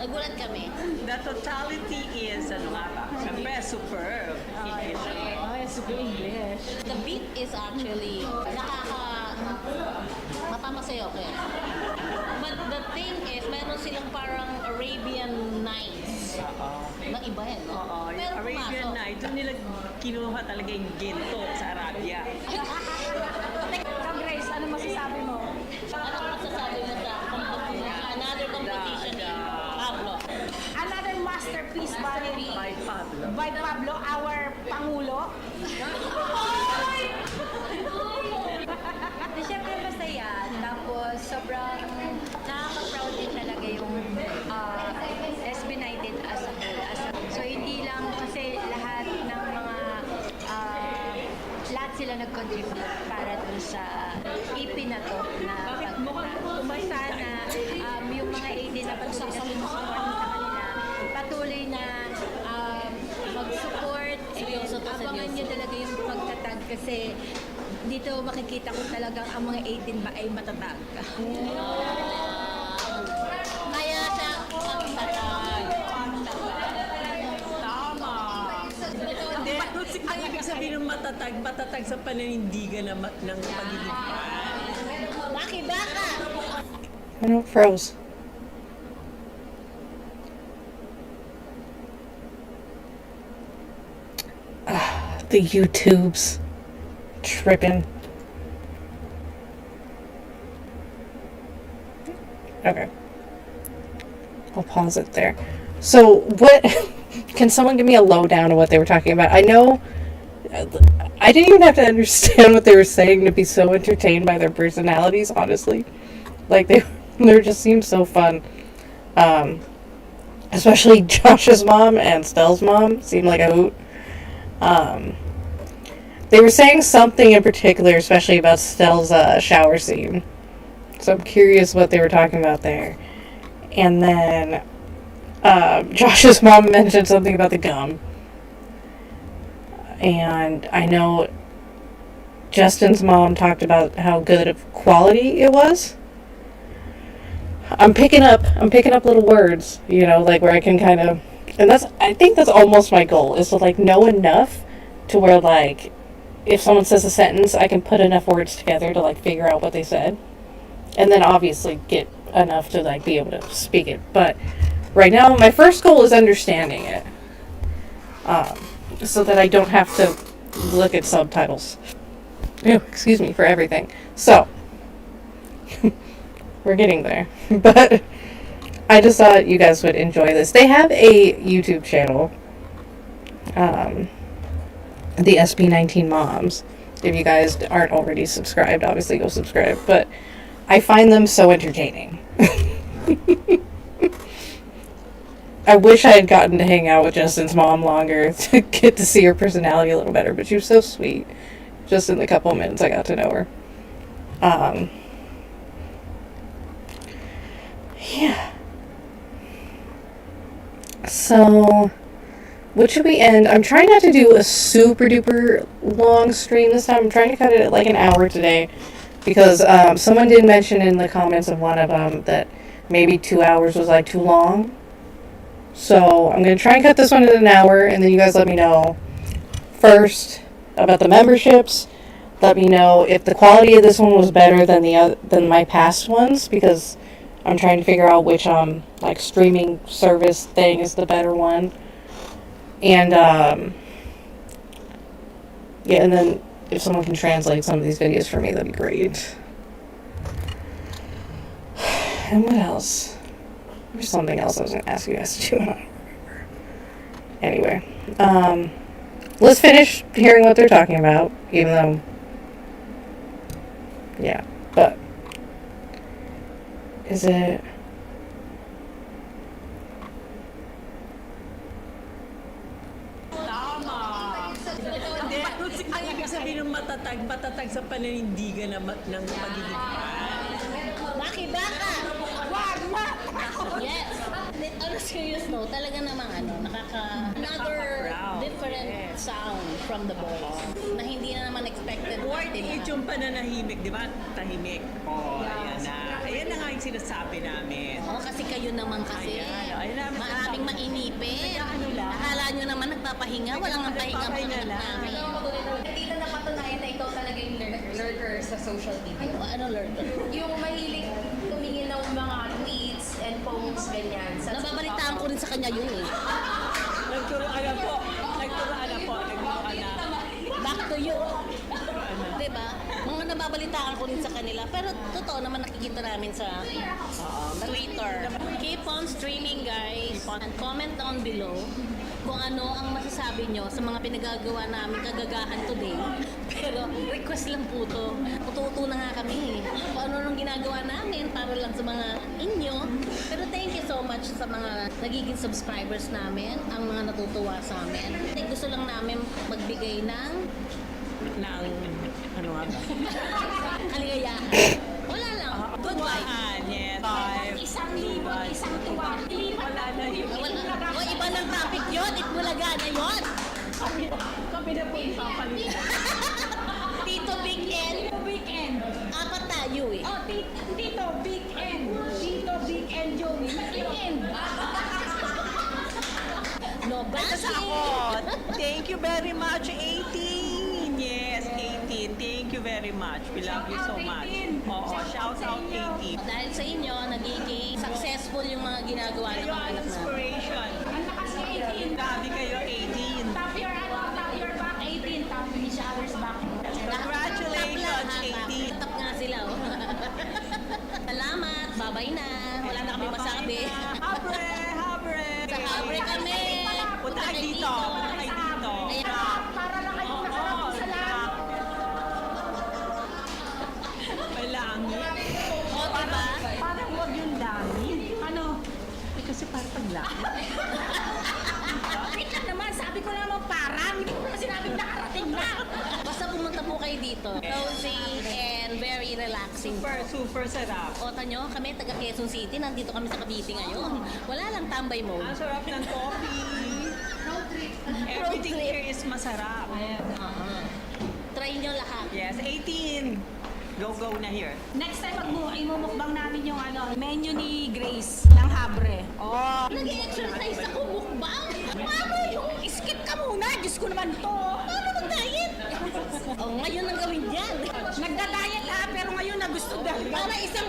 Nagulat kami. The totality is, ano nga ba? Siyempre, superb. Super English. The beat is actually mapamasayo ko yan. But the thing is, meron silang parang Arabian Nights. Na iba yan, no? Oo, yung Pero Arabian pumasok. Night, doon nila kinuha talaga yung ginto sa Arabia. So Grace, ano masasabi mo? Ano masasabi mo sa another competition ni Pablo? Another masterpiece By Pablo. by Pablo, our Pangulo. Siyempre masaya, tapos sobrang nakaka-proud din talaga yung SB19 as a whole. So hindi lang kasi lahat ng mga lahat sila nag-contribute para dun sa EP na to na sana yung mga 18 na patuloy na sumusupport sa kanila, patuloy na mag-support, abangan nyo talaga yung pagtatag kasi dito makikita ko talagang ang mga 18 ba ay matatag. Kaya siya magtatag. Tama. Hindi, ang ibig sabihin ng matatag sa paninindigan ng pagiging fan. Bakit I know it froze. The YouTubes. Tripping. Okay. I'll pause it there. So, what... Can someone give me a lowdown of what they were talking about? I know... I didn't even have to understand what they were saying to be so entertained by their personalities, honestly. Like, they just seemed so fun. Especially Josh's mom and Stell's mom seemed like a hoot. They were saying something in particular, especially about Stell's shower scene. So I'm curious what they were talking about there. And then Josh's mom mentioned something about the gum. And I know Justin's mom talked about how good of quality it was. I'm picking up little words, you know, like where I can kind of, and I think that's almost my goal, is to like know enough to where like if someone says a sentence, I can put enough words together to like figure out what they said, and then obviously get enough to like be able to speak it. But right now my first goal is understanding it, so that I don't have to look at subtitles. Ew, excuse me for everything. So we're getting there. But I just thought you guys would enjoy this. They have a YouTube channel, the SB19 Moms. If you guys aren't already subscribed, obviously go subscribe. But I find them so entertaining. I wish I had gotten to hang out with Justin's mom longer to get to see her personality a little better. But she was so sweet. Just in the couple of minutes I got to know her. Yeah. So, what should we end? I'm trying not to do a super duper long stream this time. I'm trying to cut it at like an hour today. Because someone did mention in the comments of one of them that maybe 2 hours was like too long. So, I'm going to try and cut this one at an hour. And then you guys let me know first about the memberships. Let me know if the quality of this one was better than my past ones. Because I'm trying to figure out which like streaming service thing is the better one. And yeah, and then if someone can translate some of these videos for me, that'd be great. And what else? There's something else I was gonna ask you guys to do, and I don't remember. Anyway, let's finish hearing what they're talking about, even though, yeah, but is it? Ang ibig sabihin ng matatag sa paninindigan ng pagiging Makibaka! Yes! On a serious note, talaga namang another different sound from the boys na hindi na naman expected. Worth it yung pananahimik, di ba? Tahimik. Ayan na. Ayan na nga yung sinasabi namin. Kasi kayo naman kasi. Maraming mainipin. Akala nyo naman nagpapahinga, walang ang pahinga mga namin. Hindi na napatunayan na ikaw talaga yung lurker sa social media. Ano lurker? Yung mahilig tumingin ng mga tweets and posts, ganyan. Nababalitaan ko rin sa kanya yun eh. Nagturuan na po. Back to you. Diba? Mga nababalitaan ko rin sa kanila. Pero totoo naman nakikita namin sa Twitter. Keep on streaming, guys. And comment down below kung ano ang masasabi nyo sa mga pinagagawa namin kagagahan today. Pero request lang po to. Uto-uto na nga kami. Kung ano nung ginagawa namin para lang sa mga inyo. Pero thank you so much sa mga nagiging subscribers namin, ang mga natutuwa sa amin. Gusto lang namin magbigay ng ano nga ba? kaligayahan. Wala lang. Good vibes. Yes. 1,000, isang tuwa. Wala na yun. O iba ng topic yun. Itbulaga na yun. Kami na po yung papalit. Tito Big N. Weekend. Apat tayo eh. Oh, Tito Big N. Tito Big N, Joey. Weekend. No bashing. Thank you very much, 18. Yes, 18. Thank you very much. We love you so much. Oo, shout out 18. Dahil sa inyo, nagiging successful yung mga ginagawa ng mga anak namin. Inspiration. Ang lakas ni 18. Grabe kayo, 18. Tap your back, 18. Tap each other's back. Congratulations, 18. Tap nga sila, oh. Salamat, babay na. Wala na kami masabi. Habre, habre. Sa habre kami. Punta kayo dito. Punta kayo dito. Para lang kayo masarap sa langit. May langit. O, diba? Parang huwag yung langit. Ano? Kasi parang paglangit. Wait lang naman, sabi ko naman parang. Hindi ko naman sinabing nakarating na. Basta pumunta po kayo dito. Cozy and very relaxing. Super sarap. O, tanyo, kami taga Quezon City. Nandito kami sa Cavite ngayon. Wala lang tambay mode. Ang sarap ng coffee. Everything here is masarap. Try nyo lahat. Yes, 18. Go na here. Next time imumukbang namin yung menu ni Grace ng Habre. Oh. Nag-exercise ako mukbang. Mamo, yung skip ka muna. Diyos ko naman to. Paano mag-diet? Ngayon ang gawin yan. Nagda-diet pero ngayon na gusto dahil. Para isang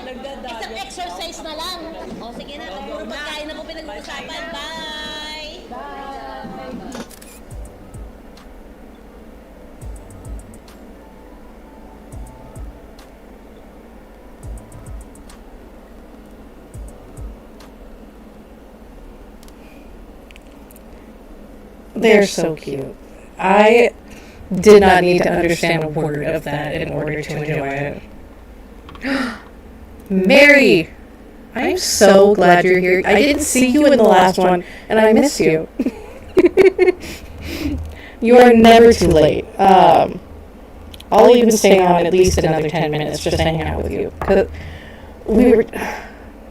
exercise na lang. O, sige na. Puro pagkain na po pinag-uusapan. Bye! Bye! They're so cute. I did not need to understand a word of that in order to enjoy it. Mary! I'm so glad you're here. I didn't see you in the last one, and I miss you. You are never too late. I'll even stay on at least another 10 minutes just to hang out with you. 'Cause we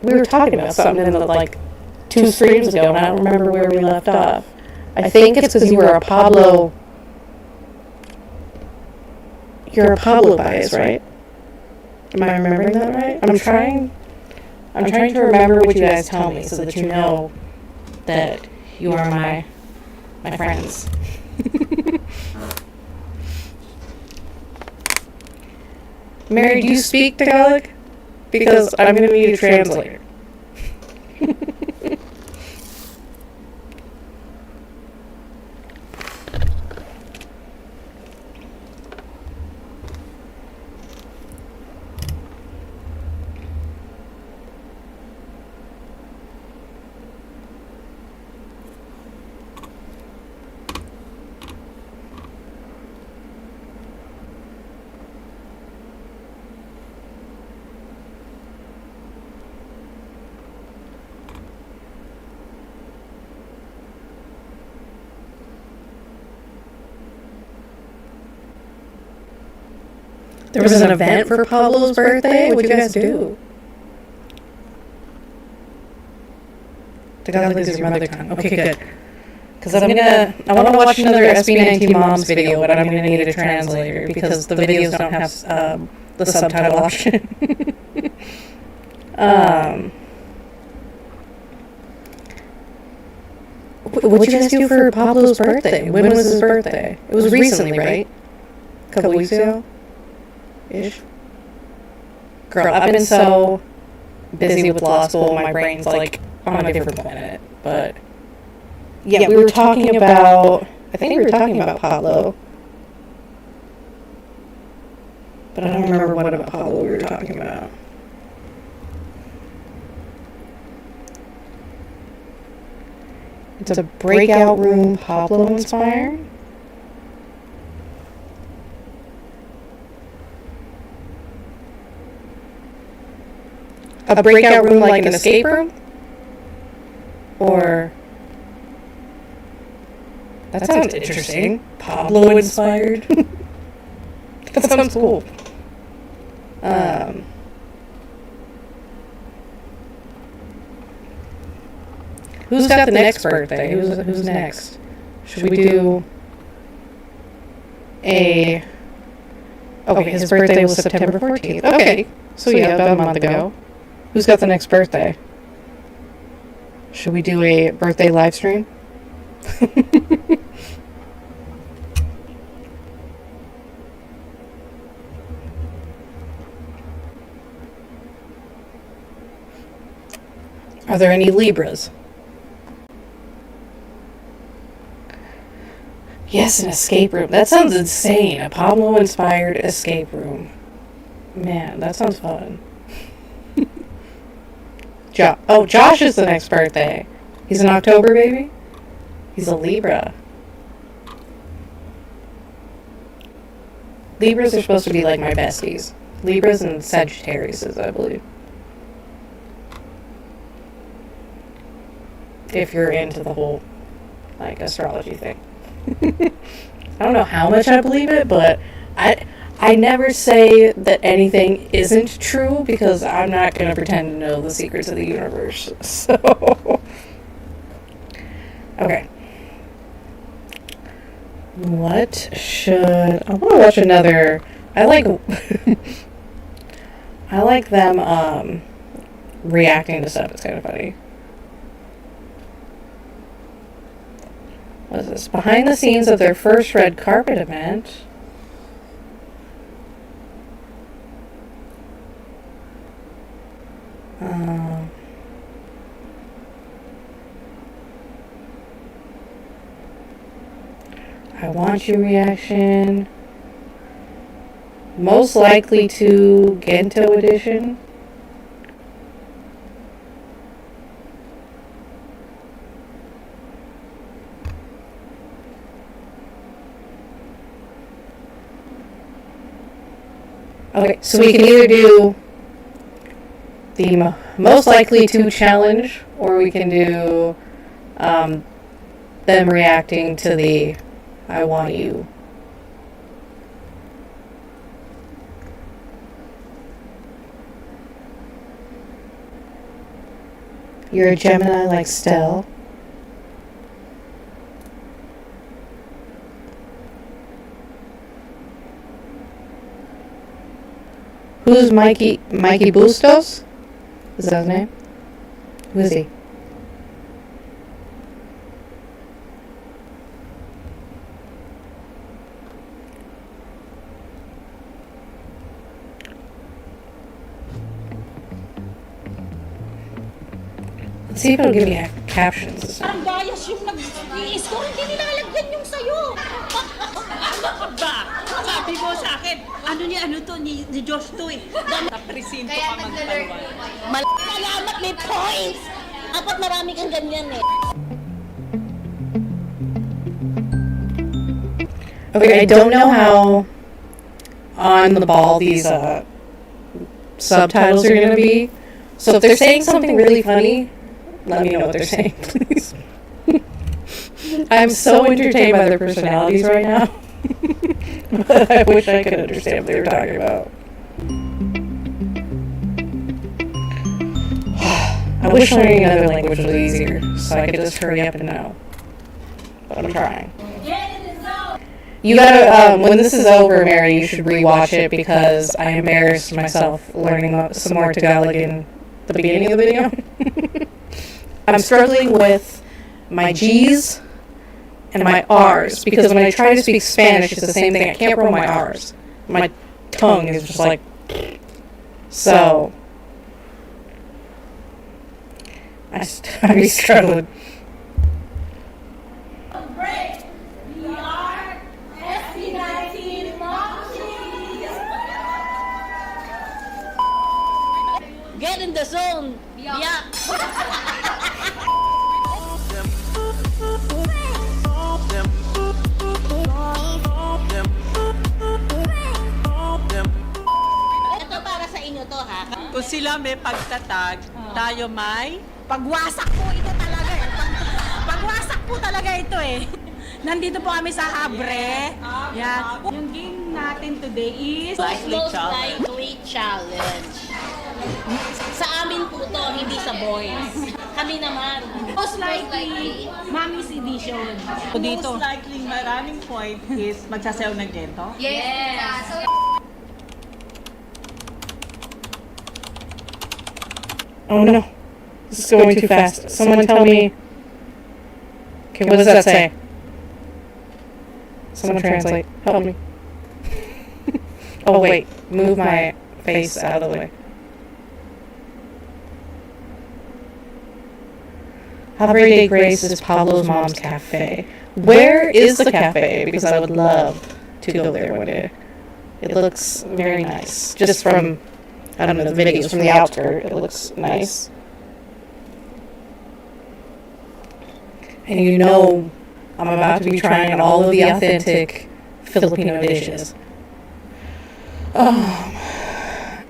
were talking about something in the, like, 2 streams ago, and I don't remember where we left off. I think it's because you were a Pablo. You're a Pablo bias, right? Am I remembering that right? I'm trying to remember what you guys tell me so that you know that you are my friends. Mary, do you speak Tagalog? Because I'm going to need a translator. There was an event for Pablo's birthday? What'd you guys do? Tagalog is your mother tongue. Okay, good. Because I want to watch another SB19 Moms video, but I'm going to need a translator because the videos don't have the subtitle option. What'd you guys do for Pablo's birthday? When was his birthday? It was recently, right? A couple weeks ago? Ish. Girl, I've been so busy with law school, my brain's like on a different planet. But yeah, we were talking about, I think we were talking about Pablo. But I don't remember what about Pablo we were talking about. It's a breakout room Pablo inspired. A breakout room like an escape room? Or... That sounds interesting. Pablo inspired. That sounds cool. Who's got the next birthday? Who's next? Should we do a... Okay, his birthday was September 14th. Okay, so yeah, about a month ago. Who's got the next birthday? Should we do a birthday live stream? Are there any Libras? Yes, an escape room. That sounds insane. A Pablo-inspired escape room. Man, that sounds fun. Josh is the next birthday. He's an October baby? He's a Libra. Libras are supposed to be like my besties. Libras and Sagittariuses, I believe. If you're into the whole, like, astrology thing. I don't know how much I believe it, but I never say that anything isn't true because I'm not going to pretend to know the secrets of the universe. So, okay. What should... I want to watch another... I like them reacting to stuff. It's kind of funny. What is this? Behind the scenes of their first red carpet event. I want your reaction. Most likely to Gento edition. Okay, so we can either do the most likely to challenge, or we can do them reacting to the I want you. You're a Gemini like Stell. Who's Mikey Bustos? Is that his name? Who is he? Let's see if it'll give me captions. Parang bias yung nag-i-score, hindi nilalagyan yung sayo. Ano ba? Sabi mo sa akin, ano to, ni Josh to eh. Napresinto ka magpalwan. Salamat, may points! Apat marami kang ganyan eh. Okay, I don't know how on the ball these subtitles are going to be. So if they're saying something really funny, let me know what they're saying, please. I'm so entertained by their personalities right now. But I wish I could understand what they were talking about. I wish learning another language was easier, so I could just hurry up and know. But I'm trying. You gotta, when this is over, Mary, you should rewatch it because I embarrassed myself learning some more Tagalog in the beginning of the video. I'm struggling with my G's and my R's because when I try to speak Spanish, it's the same thing. I can't roll my R's. My tongue is just like... So... I be struggling. Get in the zone! Yeah! Ito para sa inyo to ha. Kung sila may pagtatag, tayo may... Pagwasak po ito talaga eh. Pagwasak po talaga ito eh. Nandito po kami sa Habre. Yan. Yung game natin today is... Most likely challenge. Sa amin po to, hindi sa boys. Kami naman. Most likely, Mommy's Edition. Dito. Most likely maraming point is magsasayaw ng gento. Yes. Oh no. This is going too fast. Someone tell me... Okay, what does that say? Someone translate. Help me. Oh wait, move my face out of the way. Everyday Grace is Pablo's mom's cafe. Where is the cafe? Because I would love to go there one day. It looks very nice. Just from, I don't know, the videos from the outskirt, it looks nice. And you know I'm about to be trying all of the authentic Filipino dishes.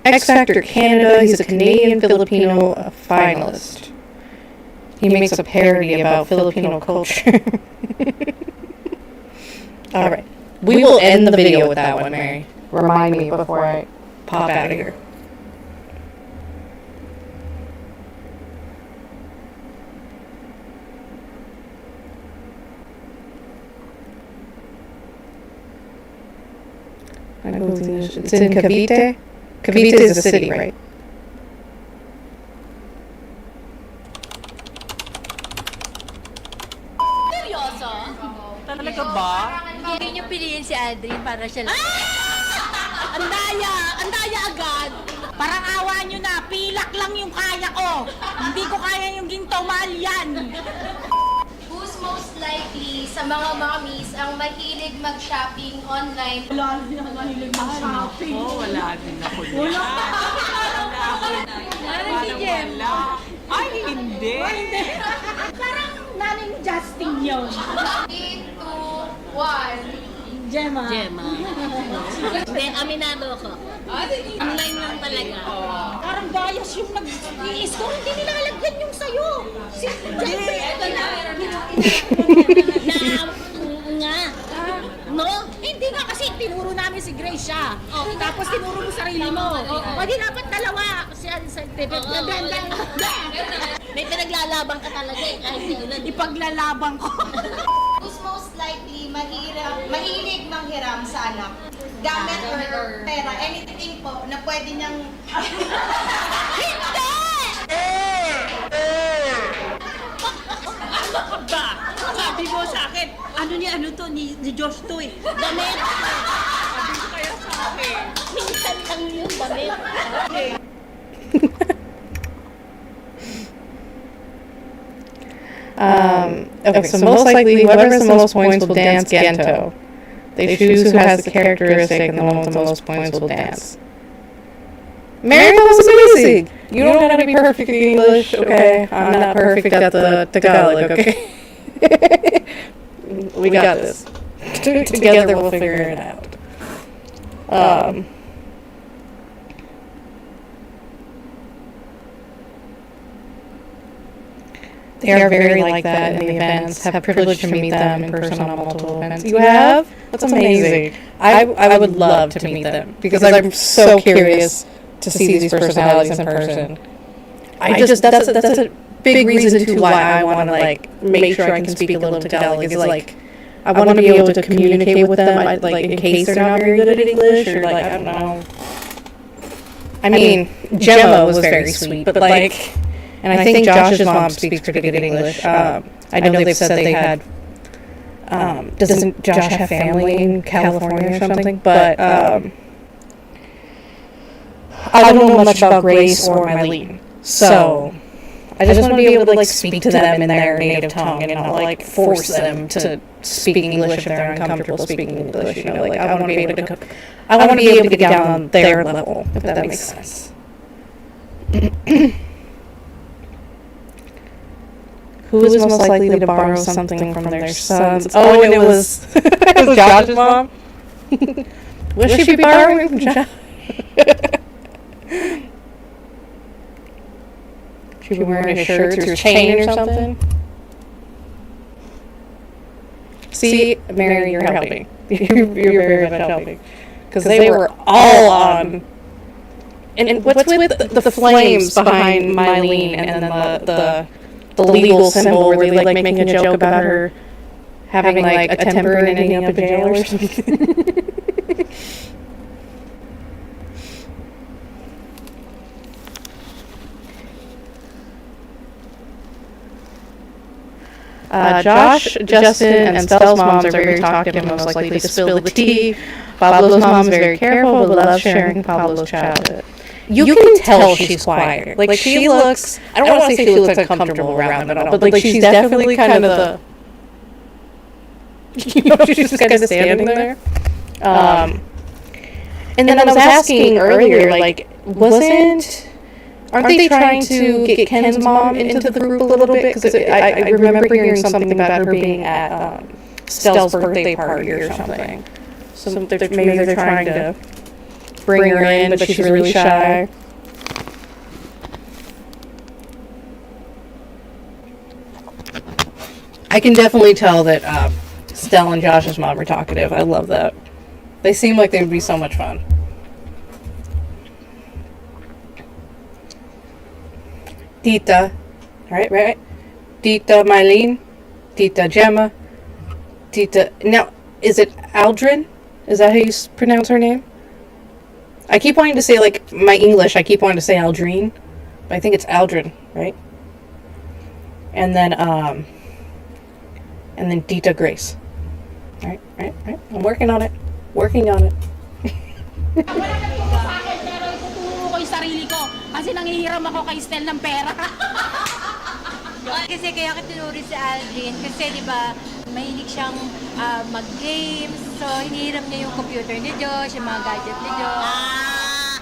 X Factor Canada, he's a Canadian Filipino finalist. He makes a parody about Filipino culture. Alright. We will end the video with that one, Mary. Remind me before I pop out of here. It's in Cavite. Cavite is a city, right? Seryoso? Talaga ba? Hindi niyo piliin si Adrian para siya lang. Ang daya agad. Parang awa nyo na, pilak lang yung kaya ko. Hindi ko kaya yung ginto, mahal yan. Who's most likely sa mga mommies ang mahilig mag-shopping online? Wala din ako mahilig mag-shopping. Wala din ako. Wala. Parang si Jem. Ay, hindi. Parang nanay ni Justin yun. 3, 2, 1. Gemma. Hindi, aminado ako. Online lang talaga. Parang bias yung nag-i-score. Hindi nila alagyan yung sayo. Si Jem. Nga. No? Hindi nga kasi tinuro namin si Grace siya. Tapos tinuro mo sarili mo. Pwede dapat dalawa. May pinaglalaban ka talaga eh. Kahit yun. Ipaglalaban ko. Who's most likely mahilig manghiram sa anak? Gamit or pera? Anything po na pwede niyang... Hindi! Ano ba? Sabi mo sa akin, ano to, ni Josh to eh. Damit. Sabi ko kaya sa akin. Minsan lang yung damit. Okay, so most likely, whoever has the most points will dance Gento. They choose who has the characteristic, and the one with the most points will dance. Mary, that was amazing! You don't gotta be perfect in English, okay? I'm not perfect at the Tagalog, okay? We got this. Together we'll figure it out. They are very like that in the events. Have privilege to meet them in person on multiple events. You have? That's amazing. I would love to meet them because I'm so curious to see these personalities in person. That's a big reason to why I want to like make sure I can speak a little Tagalog. Is like I want to be able to communicate with them, like in case they're not very good at English or like I don't know. I mean, Gemma was very sweet, but like. And I think Josh's mom speaks pretty good English. I know they've said they had. Doesn't Josh have family in California or something? But I don't know much about Grace or Mylene, so I just want to be able to like speak to them in their native tongue and not like force them to speak English if they're uncomfortable speaking English. You know, like I want to be able to. I want to be able to get down on their level, if that makes sense. Who is most likely to borrow something from their sons? Oh, and it was it was Josh's mom. Would she be borrowing from Josh? She be wearing his shirts or his chain or something? See, Mary, you're helping. You're very much helping. Because they were all on. And what's with the flames behind Mylene and then the legal symbol where they like making a joke about her having like a temper and ending up in jail or something. Josh, Justin, and Stell's moms are very talkative and most likely to spill the tea. Pablo's mom is very careful but loves sharing Pablo's childhood. you can tell she's quieter. Like she looks, I don't want to say she looks uncomfortable around them at all, but like she's definitely kind of the, she's just kind of standing there. And then I was asking earlier, like, aren't they trying to get Ken's mom into the group a little bit? Because I remember hearing something about her being at Stell's birthday party or something. So maybe they're trying to bring her in, but she's really shy. I can definitely tell that Stell and Josh's mom are talkative. I love that. They seem like they would be so much fun. Tita. Right. Tita Mylene. Tita Gemma. Tita... Now, is it Aldrin? Is that how you pronounce her name? I keep wanting to say, like, my English, I keep wanting to say Aldrine. But I think it's Aldrin, right? And then Tita Grace. Right. I'm working on it. Pero ituturo ko yung sarili ko kasi nangihiram ako kay Stel ng pera. Kasi kaya ako tinuri si Aldrin kasi di ba mahilig siyang mag-games, so hinihiram niya yung computer ni Josh, yung mga gadget ni Josh.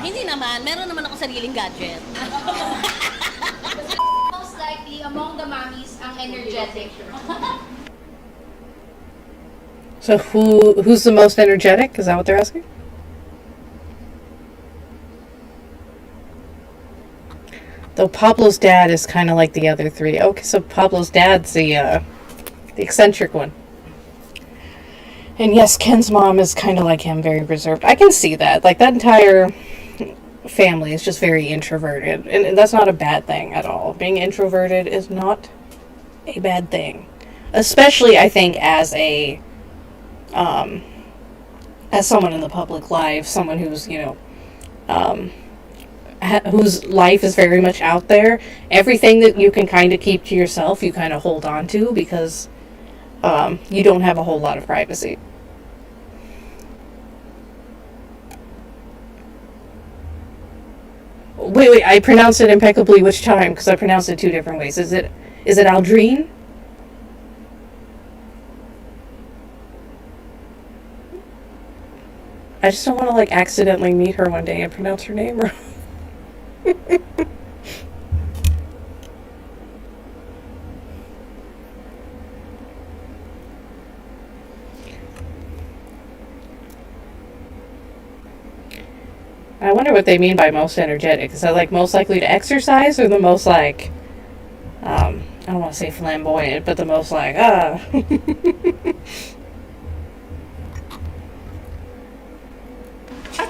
Hindi naman. Meron naman ako sariling gadget. Most likely, among the mommies, ang energetic. So who's the most energetic? Is that what they're asking? Though Pablo's dad is kind of like the other three. Okay, so Pablo's dad's the eccentric one. And yes, Ken's mom is kind of like him, very reserved. I can see that. Like, that entire family is just very introverted. And that's not a bad thing at all. Being introverted is not a bad thing. Especially, I think, as someone in the public life, someone who's, whose life is very much out there, everything that you can kind of keep to yourself, you kind of hold on to because you don't have a whole lot of privacy. Wait, I pronounced it impeccably which time? Because I pronounced it two different ways. Is it Aldrine? I just don't want to, like, accidentally meet her one day and pronounce her name wrong. I wonder what they mean by most energetic. Is that, like, most likely to exercise, or the most, like, I don't want to say flamboyant, but the most, like,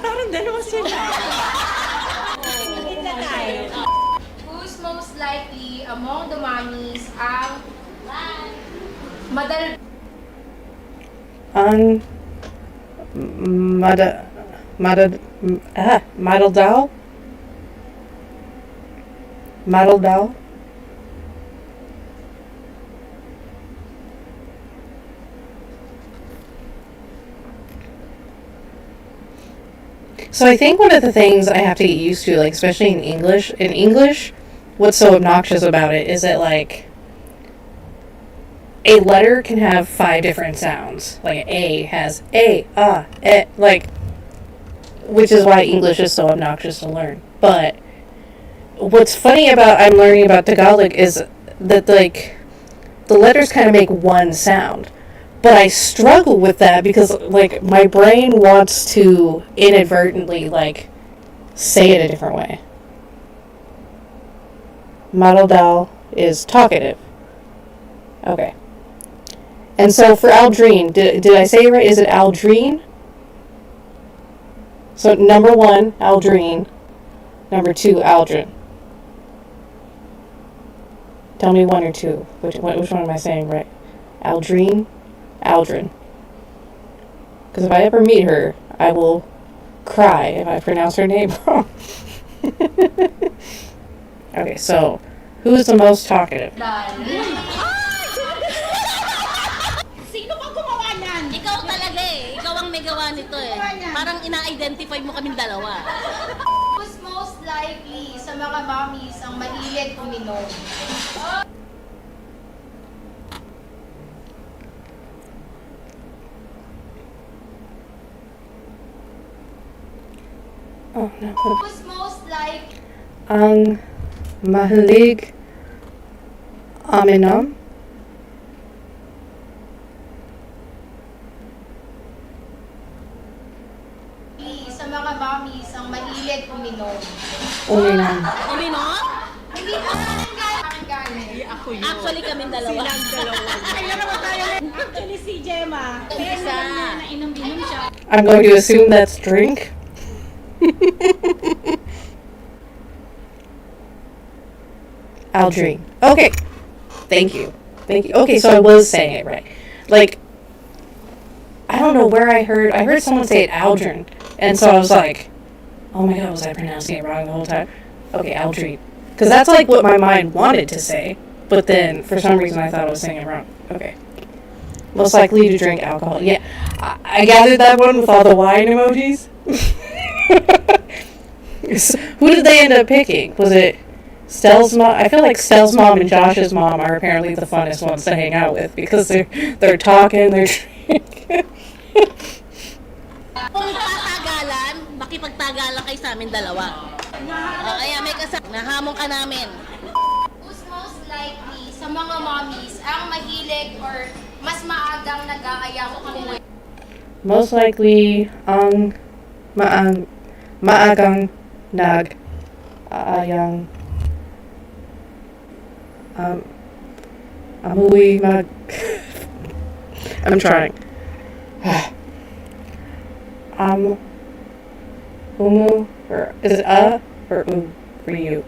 Parang dalawa sila. Who's most likely among the mommies ang Madaldal? So I think one of the things I have to get used to, like, especially in English, what's so obnoxious about it is that, like, a letter can have 5 different sounds. Like, A has A, E, like, which is why English is so obnoxious to learn. But what's funny about I'm learning about Tagalog is that, like, the letters kind of make one sound. But I struggle with that because, like, my brain wants to inadvertently, like, say it a different way. Madaldal is talkative. Okay. And so for Aldrine, did I say it right? Is it Aldrine? So number 1, Aldrine. Number 2, Aldrin. Tell me 1 or 2. Which one am I saying right? Aldrine? Aldrin. Because if I ever meet her, I will cry if I pronounce her name wrong. Okay, so who is the most talkative? Sino ba gumawa niyan? Ikaw talaga eh. Ikaw ang may gawa nito eh. Parang ina-identify mo kaming dalawa. Who's most likely sa mga mommies ang mahilig uminom? Oh, no. Who's most likely Ang mahilig aminom? sa mga mommies ang mahilig uminom? Uminom. Uminom? Hindi po aking galing. Ako yun. Actually kaming dalawa. Silang dalawa. Kaya naman tayo. Actually, si Gemma. Kaya Isa. na inom-inom siya. I'm going to assume that's drink. I'll drink. Okay. Thank you. Thank you. Okay, so I was saying it right. Like, I don't know where I heard someone say it Aldrin. And so I was like, oh my god, was I pronouncing it wrong the whole time? Okay, Aldrin. Because that's like what my mind wanted to say. But then, for some reason, I thought I was saying it wrong. Okay. Most likely to drink alcohol. Yeah, I gathered that one with all the wine emojis. Who did they end up picking? Was it Stell's mom? I feel like Stell's mom and Josh's mom are apparently the funnest ones to hang out with because they're talking, they're drinking. Kung tatagalan, makipagtagalan kayo sa amin dalawa. Kaya may nahamon ka namin. Who's most likely sa mga mommies ang mahilig or mas maagang nag-aayang umuwi? Most likely, maagang nag-aayang amuwi mag... I'm trying. Umu, or is it or for you?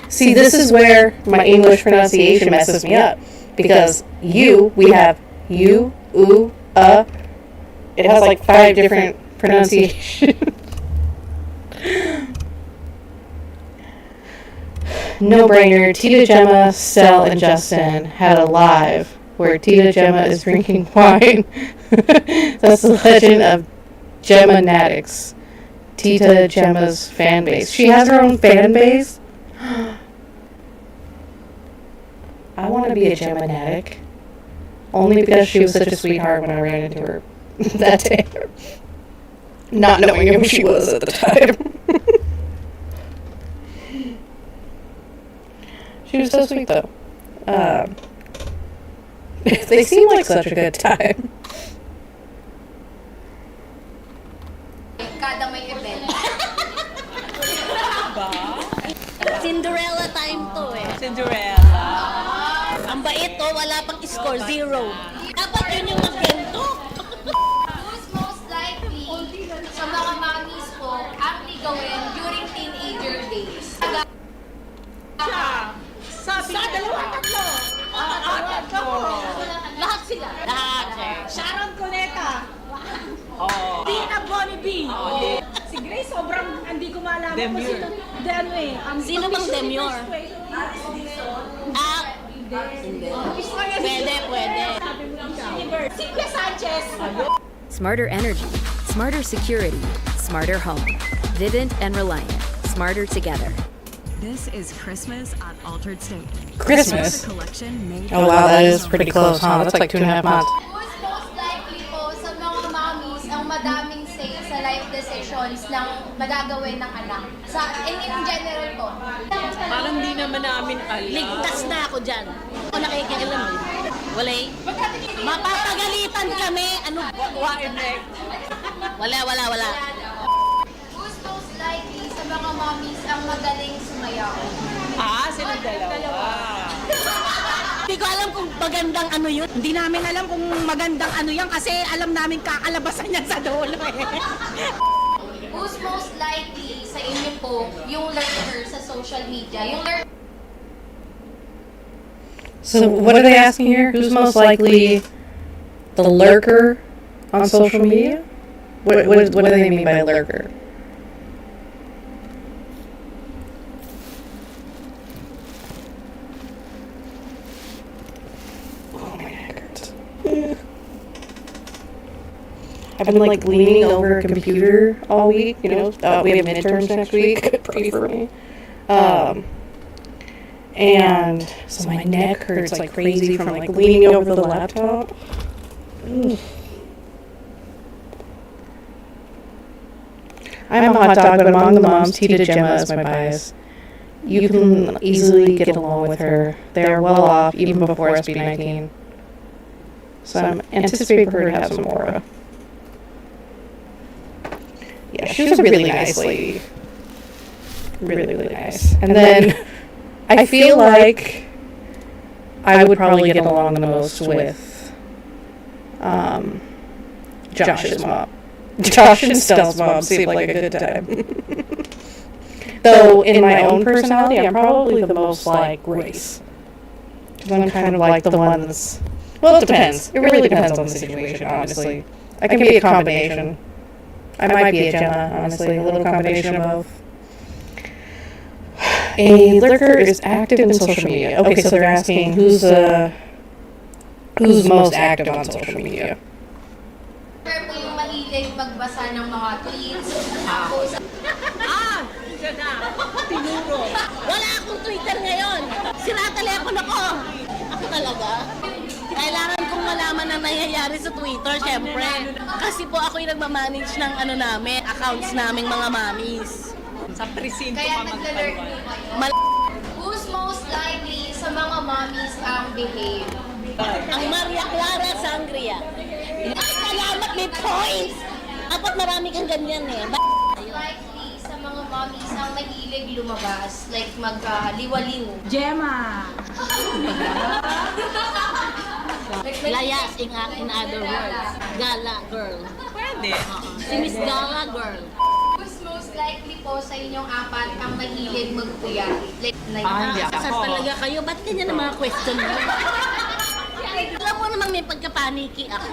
See, this is where my English pronunciation messes me up. Because you, we have you, it has like 5 different pronunciations. No brainer. Tita Gemma, Stell, and Justin had a live where Tita Gemma is drinking wine. That's the legend of Gemma Natix, Tita Gemma's fan base. She has her own fan base? I want to be a Gemma Natic. Only because she was such a sweetheart when I ran into her that day. Not knowing who she was at the time. She was so sweet though. They seem like such a good time. Kada may event. Cinderella time to eh. Cinderella. Ang bait to, wala pang score, 0. Dapat yun yung magkento. Who's most likely sa mga mommies po ang ligawin during teenager days? Sabi sa dalawa, tatlo. Lahat sila. Lahat, sir. Sharon Cuneta. Oh. Tina Bonnie B. Si Grace, sobrang hindi ko malaman kung Demure. sino. Demure. Sino bang Demure? Pwede. Cynthia Sanchez. Smarter energy, smarter security, smarter home. Vivint and Reliant. Smarter together. This is Christmas at Altered State. Christmas? The collection made Oh wow, that is pretty close, huh? That's like 2.5 months. Who's most likely po sa mga mommies ang madaming say sa life decisions ng magagawin ng anak? In general po. Parang di naman namin alam. Ligtas na ako dyan. Ako nakikialam eh. Walay. Mapapagalitan kami. Ano? Wala. Who's most likely sa mga mommies ang magaling sumayaw? Silang dalawa. Hindi ko alam kung magandang ano yun. Hindi namin alam kung magandang ano yan kasi alam namin kakalabasan yan sa dulo eh. Who's most likely sa inyo po yung lurker sa social media? Yung lurker So what are they asking here? Who's most likely the lurker on social media? What do they mean by lurker? Oh, my neck hurts. I've been like leaning over a computer all week, you know, we have midterms next week, pray for me. And so my neck hurts like crazy from like leaning over the laptop. I'm a hot dog, but among the moms, Tita Gemma is my bias. You can easily get along with her. They're well off even before SB19. So I'm anticipating for her to have some aura. Yeah, she was a really nice lady. Really, really nice. And then I feel like I would probably get along the most with Josh's mom. Josh and Stell's mom seemed like a good time. Though in my own personality, I'm probably the most like Grace. Because I'm kind of like the ones... Well, it depends. It really depends on the situation, honestly. I can be a combination. I might be a Gemma, honestly. A little combination of both. A lurker is active in social media. Okay, so they're asking who's most active on social media. Sir po yung mahilig magbasa ng mga tweets. Siya na. Tinuro. Wala akong Twitter ngayon. Sira telepono ko. Ako talaga. Kailangan kong malaman ang nangyayari sa Twitter, syempre. Kasi po ako yung nagmamanage ng accounts naming mga mamis. Sa presinto Kaya pa naglalurk magpalwan. Who's most likely sa mga mommies ang behave? Ang Maria Clara Sangria. Salamat, may points! Apat marami kang ganyan eh. Likely sa mga mommies ang mahilig lumabas, like magkaliwaliw. Gemma! Layas in other words. Gala girl. Pwede. Si Miss Gala girl. Who's most likely po sa inyong apat ang mahilig magpuyat? Asar talaga kayo. Ba't ganyan ang mga question mo? Alam mo namang may pagkapaniki ako.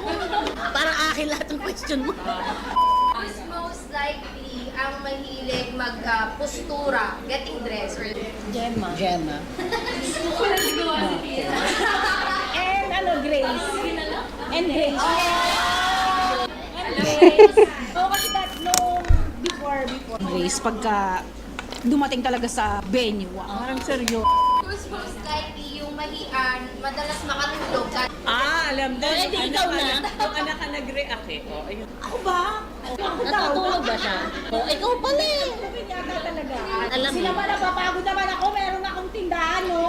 Parang akin lahat ng question mo. Who's most likely ang mahilig magpostura, getting dressed, or... Gemma. Gemma. And Grace. And Grace. And Grace. Oo, kasi that nung before. Grace, pagka dumating talaga sa venue, parang seryo. Who's most likely yung madalas makatulog? Alam na. Eh, di ikaw na. Yung anak ka nag-react eh. Oh, ayun. Ako ba? Natutulog ba siya? Oh, ikaw pala eh. Bukid yata talaga. Alam Sila mo. ba napapagod naman ako? Meron akong tindahan, no?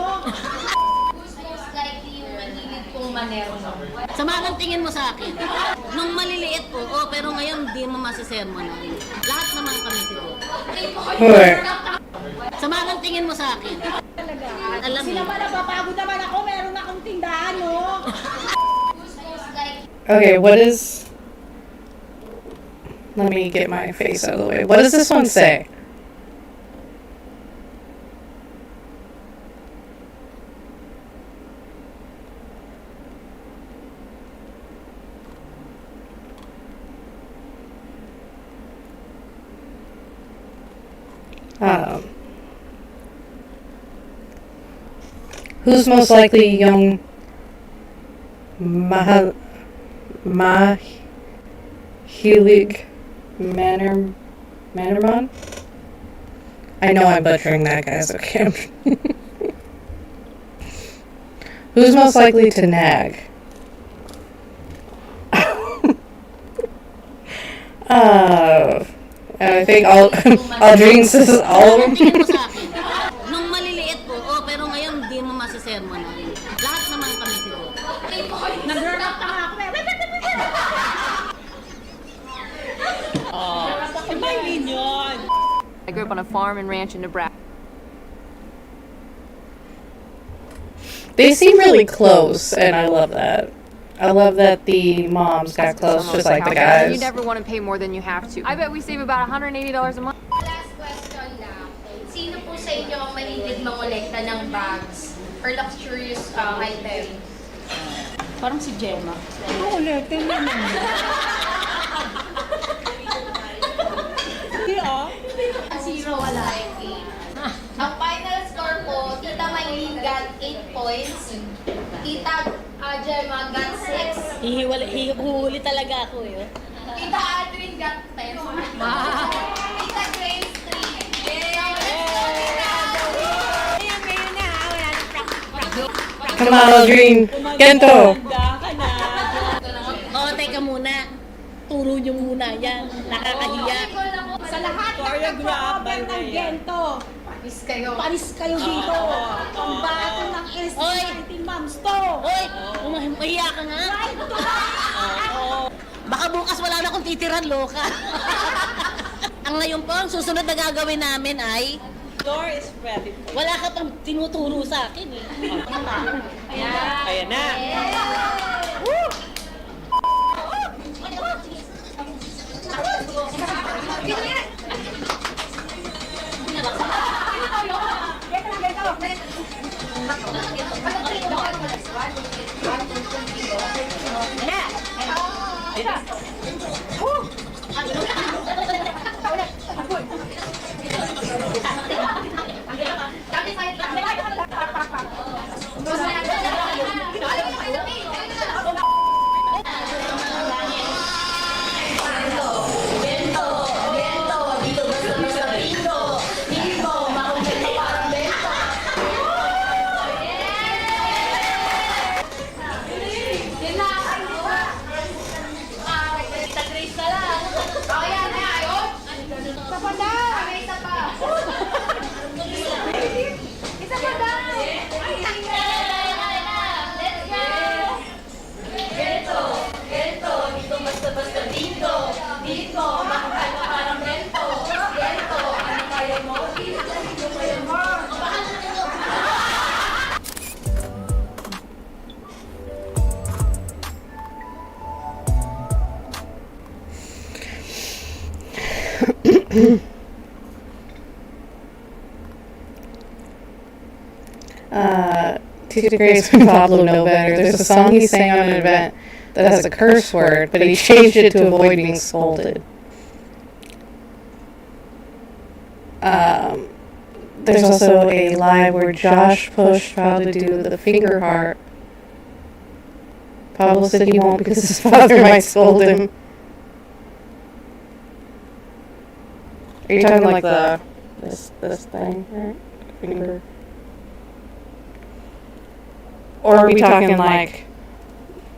Who's most likely yung mahilig kong manero? Sama ng tingin mo sa akin. Nung maliliit po, pero ngayon di mo masisermonan. Lahat naman kami siguro. Sama ng tingin mo sa akin. Talaga. Alam Sila mo. ba napapagod naman ako? Meron akong tindahan, no? Who's most likely... Okay, what is... Let me get my face out of the way. What does this one say? Who's most likely young Mahilig Manorman? I know I'm butchering that, guys. Okay. Who's most likely to nag? I think all dreams is all of them. Tingin mo sa akin. Nung maliliit po, pero ngayon di mo masisermonan. Lahat naman kami siguro. Nag-girl up na nga ako. Iba yun yun. I grew up on a farm and ranch in Nebraska. They seem really close, and I love that. I love that the moms got close, just like the guys. You never want to pay more than you have to. I bet we save about $180 a month. Last question lang. Sino po sa inyo ang mahilig mangolekta ng bags or luxurious item? Parang si Gemma. Oo, ulit. Tingnan mo. Hindi Zero, wala. Ang final score po, Tita Maylene got 8 points. Tita Gemma got 6. Hihuhuli talaga ako eh. Tita Adrian got 10. Tita Grace 3. Come on, Aldrin. Gento. Oo, teka muna. Turo nyo muna yan. Nakakahiya. Sa lahat ng nag-cover ng gento, panis kayo dito. Pambato ng S19 moms to. Hoy! Umahiya ka nga. Baka bukas wala na akong titiran, loka. Ang ngayon po, ang susunod na gagawin namin ay... Door is ready. Wala ka pang tinuturo sa akin eh. Ayan na. Woo! Tita Grace and Pablo know better. There's a song he sang on an event that has a curse word, but he changed it to avoid being scolded. There's also a live where Josh pushed Pablo to do the finger heart. Pablo said he won't because his father might scold him. Are you talking like this thing, right? Finger. Or are we talking like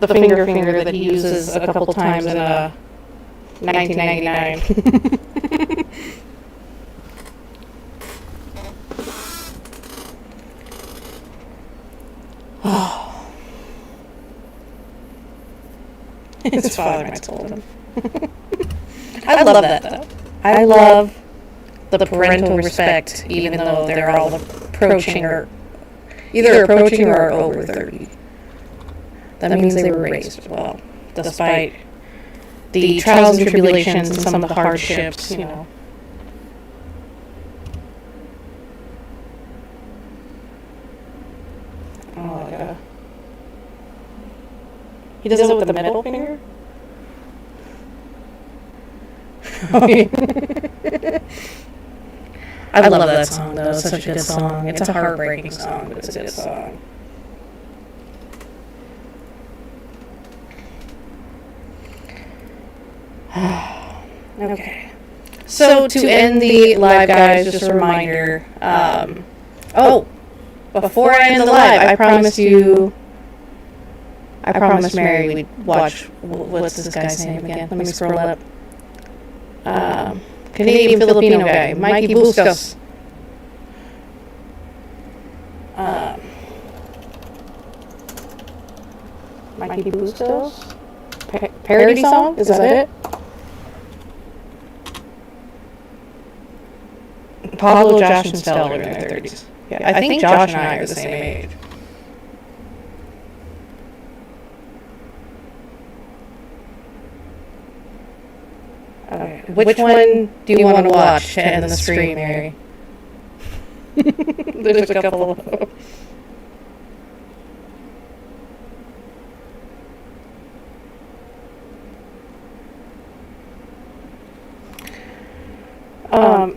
the finger that he uses a couple times in a 1999? Oh. His father might scold him. I love that though. I love the parental respect, even though they're all approaching or either approaching or over 30. That means they were raised well, despite the trials and tribulations and some of the hardships, you know. Oh, like a... He does it with the middle finger? Oh, yeah. I love that song, though. It's such a good song. It's a heartbreaking song, but it's a good song. Okay. So, to end the live, guys, just a reminder. Before I end the live, I promised Mary we'd watch, what's this guy's name again? Let me scroll up. Canadian Filipino guy, Mikey Bustos. Mikey Bustos? Parody song? Is that it? Pablo, Josh, and Stella are in their 30s. Yeah, I think Josh and I are the same age. Okay. Which one do you want to watch to end the stream, Mary? There's a couple of them.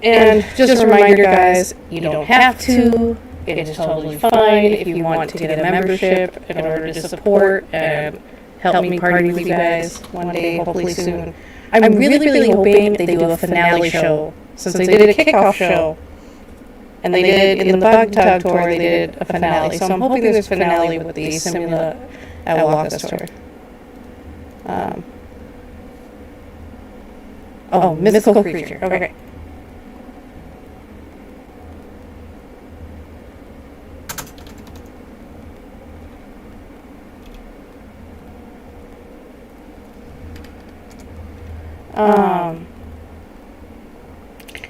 And just a reminder, guys, you don't have to it is totally fine if you want to get a membership in order to support and help me party with you guys one day, hopefully soon. I'm really hoping they do a finale show, since they did a kickoff show. And they did, in the Bug Tug tour, they did a finale. So I'm hoping there's a finale with the Simula at Waka's tour. Mythical creature. Okay.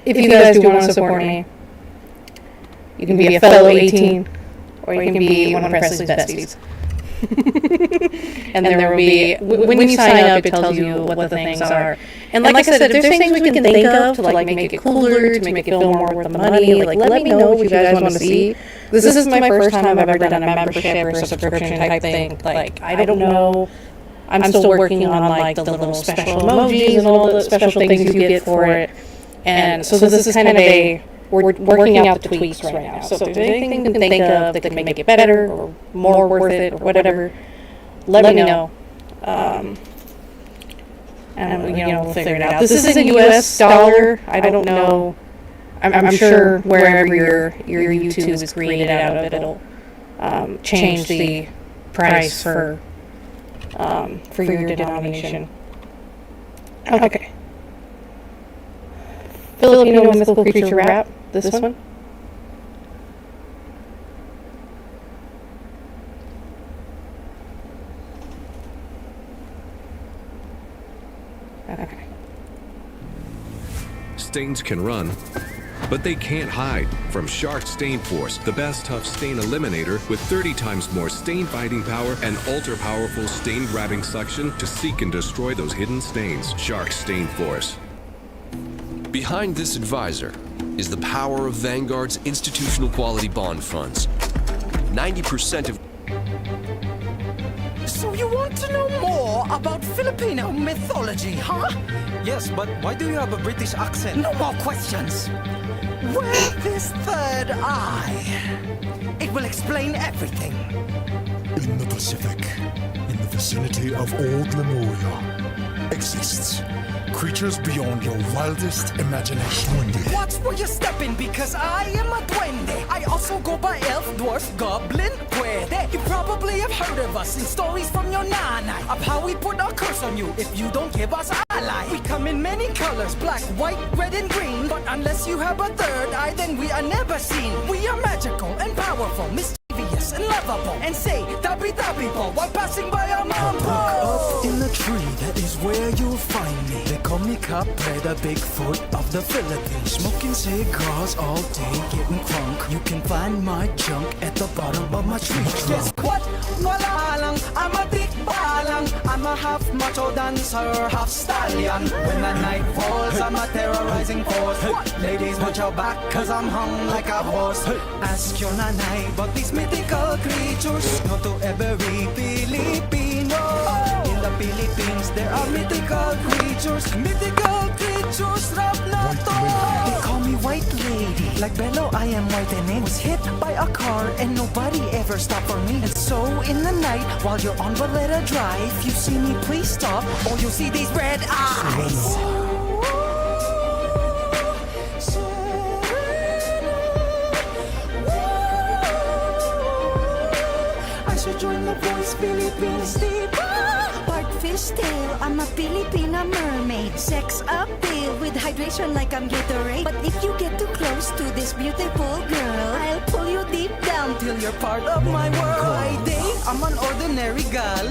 If you guys do want to support me, you can be a fellow 18, or you can be one of Presley's besties. And there will be, when you sign up, it tells you what the things are. And like I said, if there's things we can think of to like make it cooler, to make it feel more worth the money, like let me know what you guys want to see. This is my first time I've ever done a membership or a subscription type thing. Like, I don't know. I'm still working on like the little special emojis and all the special things you get for it. And so this is kind of we're working out the tweaks right now. So if there's anything you can think of that can make it better or more worth it or whatever, let me know. And we'll figure it out. This is a US dollar. I don't know. I'm sure wherever your YouTube is created out of, it'll change the price for your denomination. Okay. Filipino mythical creature rap. This one. Okay. Stains can run, but they can't hide from Shark Stain Force, the best tough stain eliminator with 30 times more stain fighting power and ultra powerful stain grabbing suction to seek and destroy those hidden stains. Shark Stain Force. Behind this advisor is the power of Vanguard's institutional quality bond funds. 90% of... So you want to know more about Filipino mythology, huh? Yes, but why do you have a British accent? No more questions. Wear this third eye. It will explain everything. In the Pacific, in the vicinity of Old Lemuria, exists creatures beyond your wildest imagination. Watch where you're stepping, because I am a duende. I also go by elf, dwarf, goblin, puede. You probably have heard of us in stories from your nana of how we put our curse on you if you don't give us ally. We come in many colors, black, white, red, and green. But unless you have a third eye, then we are never seen. We are magical and powerful, mischievous and lovable, and say tabi tabi po while passing by our mom. Up in the tree, that is where you'll find me. They call me Capre, the Bigfoot of the Philippines. Smoking cigars all day, getting crunk. You can find my junk at the bottom of my tree trunk. Guess what? Wala lang, I'm a big balang. I'm a half macho dancer, half stallion. When the night falls, I'm a terrorizing force. Ladies, watch your back, cause I'm hung like a horse. Ask your nanay about these mythical creatures. Not to every Filipino. In the Philippines, there are mythical creatures. Mythical creatures, rap na to. They call me White Lady. Like Bello, I am white and it was hit by a car and nobody ever stopped for me. And so in the night, while you're on Valletta Drive, if you see me, please stop, or you'll see these red eyes. I should join the Voice Philippines team. Whitefish tail, I'm a Filipina mermaid. Sex appeal with hydration like I'm Gatorade. But if you get too close to this beautiful girl, I'll pull you deep down till you're part of my world. By day, I'm an ordinary gal.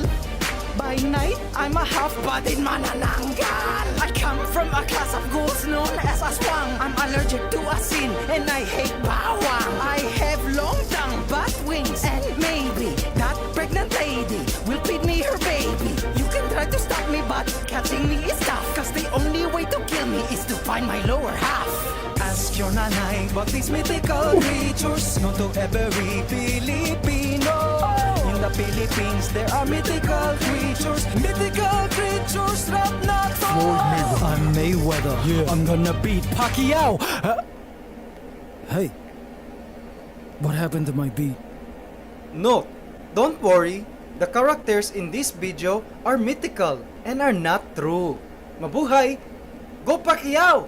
By night, I'm a half-bodied manananggal. I come from a class of ghouls known as aswang. I'm allergic to asin and I hate bawang. I have long tongue, bat wings, and maybe that pregnant lady will feed me her baby. You can try to stop me, but catching me is tough. Cause the only way to kill me is to find my lower half. Ask your nanay about these mythical creatures. No to every Filipino. In the Philippines, there are mythical creatures. Mythical creatures, rap na to. Floyd Mayweather. I'm Mayweather. Yeah. I'm gonna beat Pacquiao. Hey. What happened to my beat? No, don't worry. The characters in this video are mythical and are not true. Mabuhay! Go Pacquiao!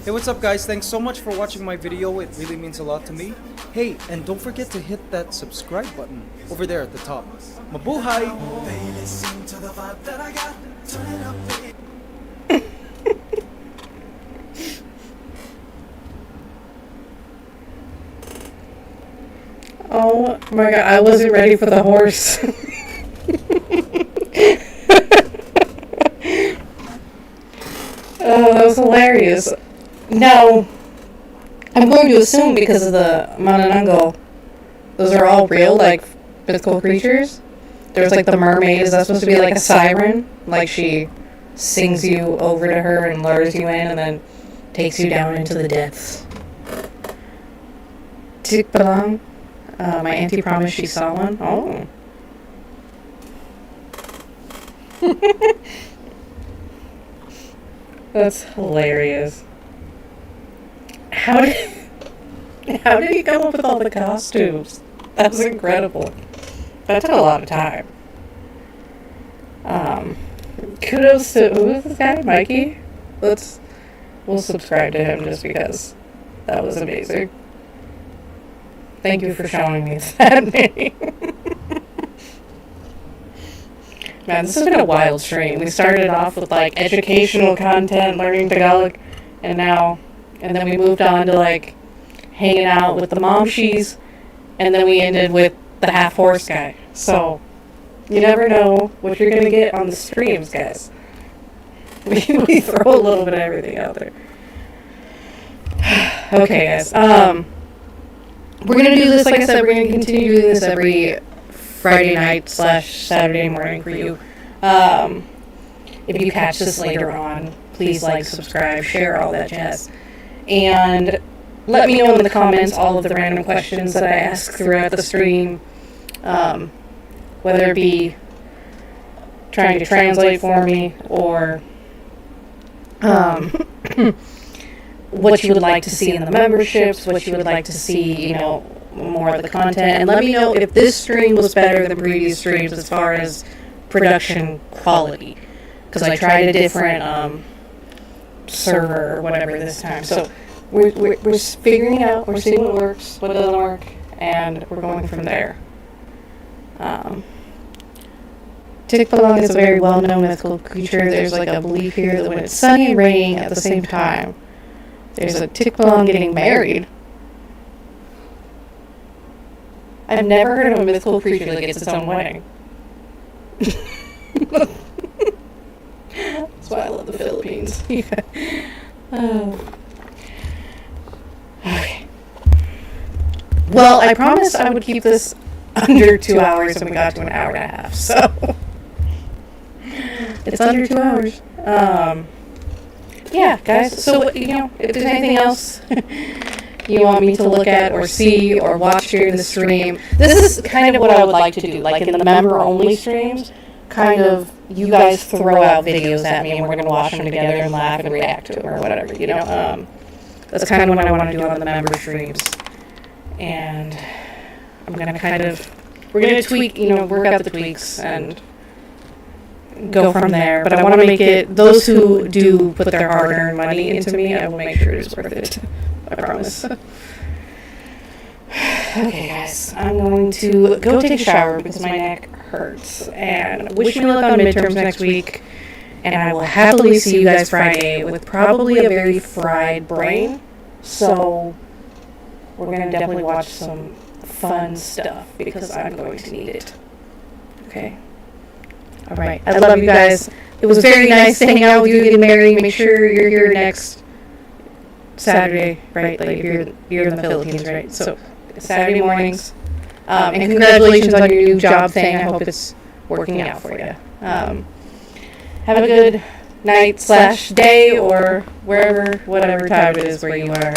Hey, what's up guys? Thanks so much for watching my video. It really means a lot to me. Hey, and don't forget to hit that subscribe button over there at the top. Mabuhay! Oh my god, I wasn't ready for the horse. Oh, that was hilarious. Now, I'm going to assume because of the Manananggal, those are all real, like, mythical creatures. There's like the mermaid, is that supposed to be like a siren? Like she sings you over to her and lures you in and then takes you down into the depths. Tikbalang. My auntie promised she saw one. Oh. That's hilarious. How did he come up with all the costumes? That was incredible. That took a lot of time. Kudos to, who is this guy? Mikey? We'll subscribe to him just because that was amazing. Thank you for showing me that name. Man, this has been a wild stream. We started off with like educational content, learning Tagalog, and then we moved on to like hanging out with the momshies, and then we ended with the half horse guy. So you never know what you're gonna get on the streams, guys. We throw a little bit of everything out there. Okay, guys. We're gonna do this, like I said, we're gonna continue doing this every Friday night / Saturday morning for you. If you catch this later on, please like, subscribe, share, all that jazz. And let me know in the comments all of the random questions that I ask throughout the stream. Whether it be trying to translate for me or what you would like to see in the memberships, what you would like to see, you know, more of the content. And let me know if this stream was better than previous streams as far as production quality. Because I tried a different server or whatever this time. So we're figuring it out. We're seeing what works, what doesn't work, and we're going from there. Tikbalang is a very well-known mythical creature. There's like a belief here that when it's sunny and raining at the same time, there's a Tikbalang getting married. I've never heard of a mythical creature that gets its own wedding. That's why I love the Philippines. Okay. Well, I promised I would keep this under 2 hours, and we got to an hour and a half, so it's under 2 hours. Yeah, guys, so, you know, if there's anything else you want me to look at or see or watch here in the stream, this is kind of what I would like to do. Like in the member-only streams, kind of you guys throw out videos at me and we're going to watch them together and laugh and react to them or whatever, you know. That's kind of what I want to do on the member streams. And I'm going to we're going to tweak, you know, work out the tweaks and go from there. But I want to make it, those who do put their hard-earned money into me, I will make sure it's worth it. I promise. Okay, guys, I'm going to go take a shower because my neck hurts. And wish me luck on midterms next week. And I will happily see you guys Friday with probably a very fried brain. So we're going to definitely watch some fun stuff because I'm going to need it. Okay? Alright, I love you guys. It was very nice to hang out with you, getting married. Make sure you're here next Saturday, right? Like you're in the Philippines, right? So Saturday mornings. And congratulations on your new job thing. I hope it's working out for you. Have a good night / day or wherever, whatever time it is where you are.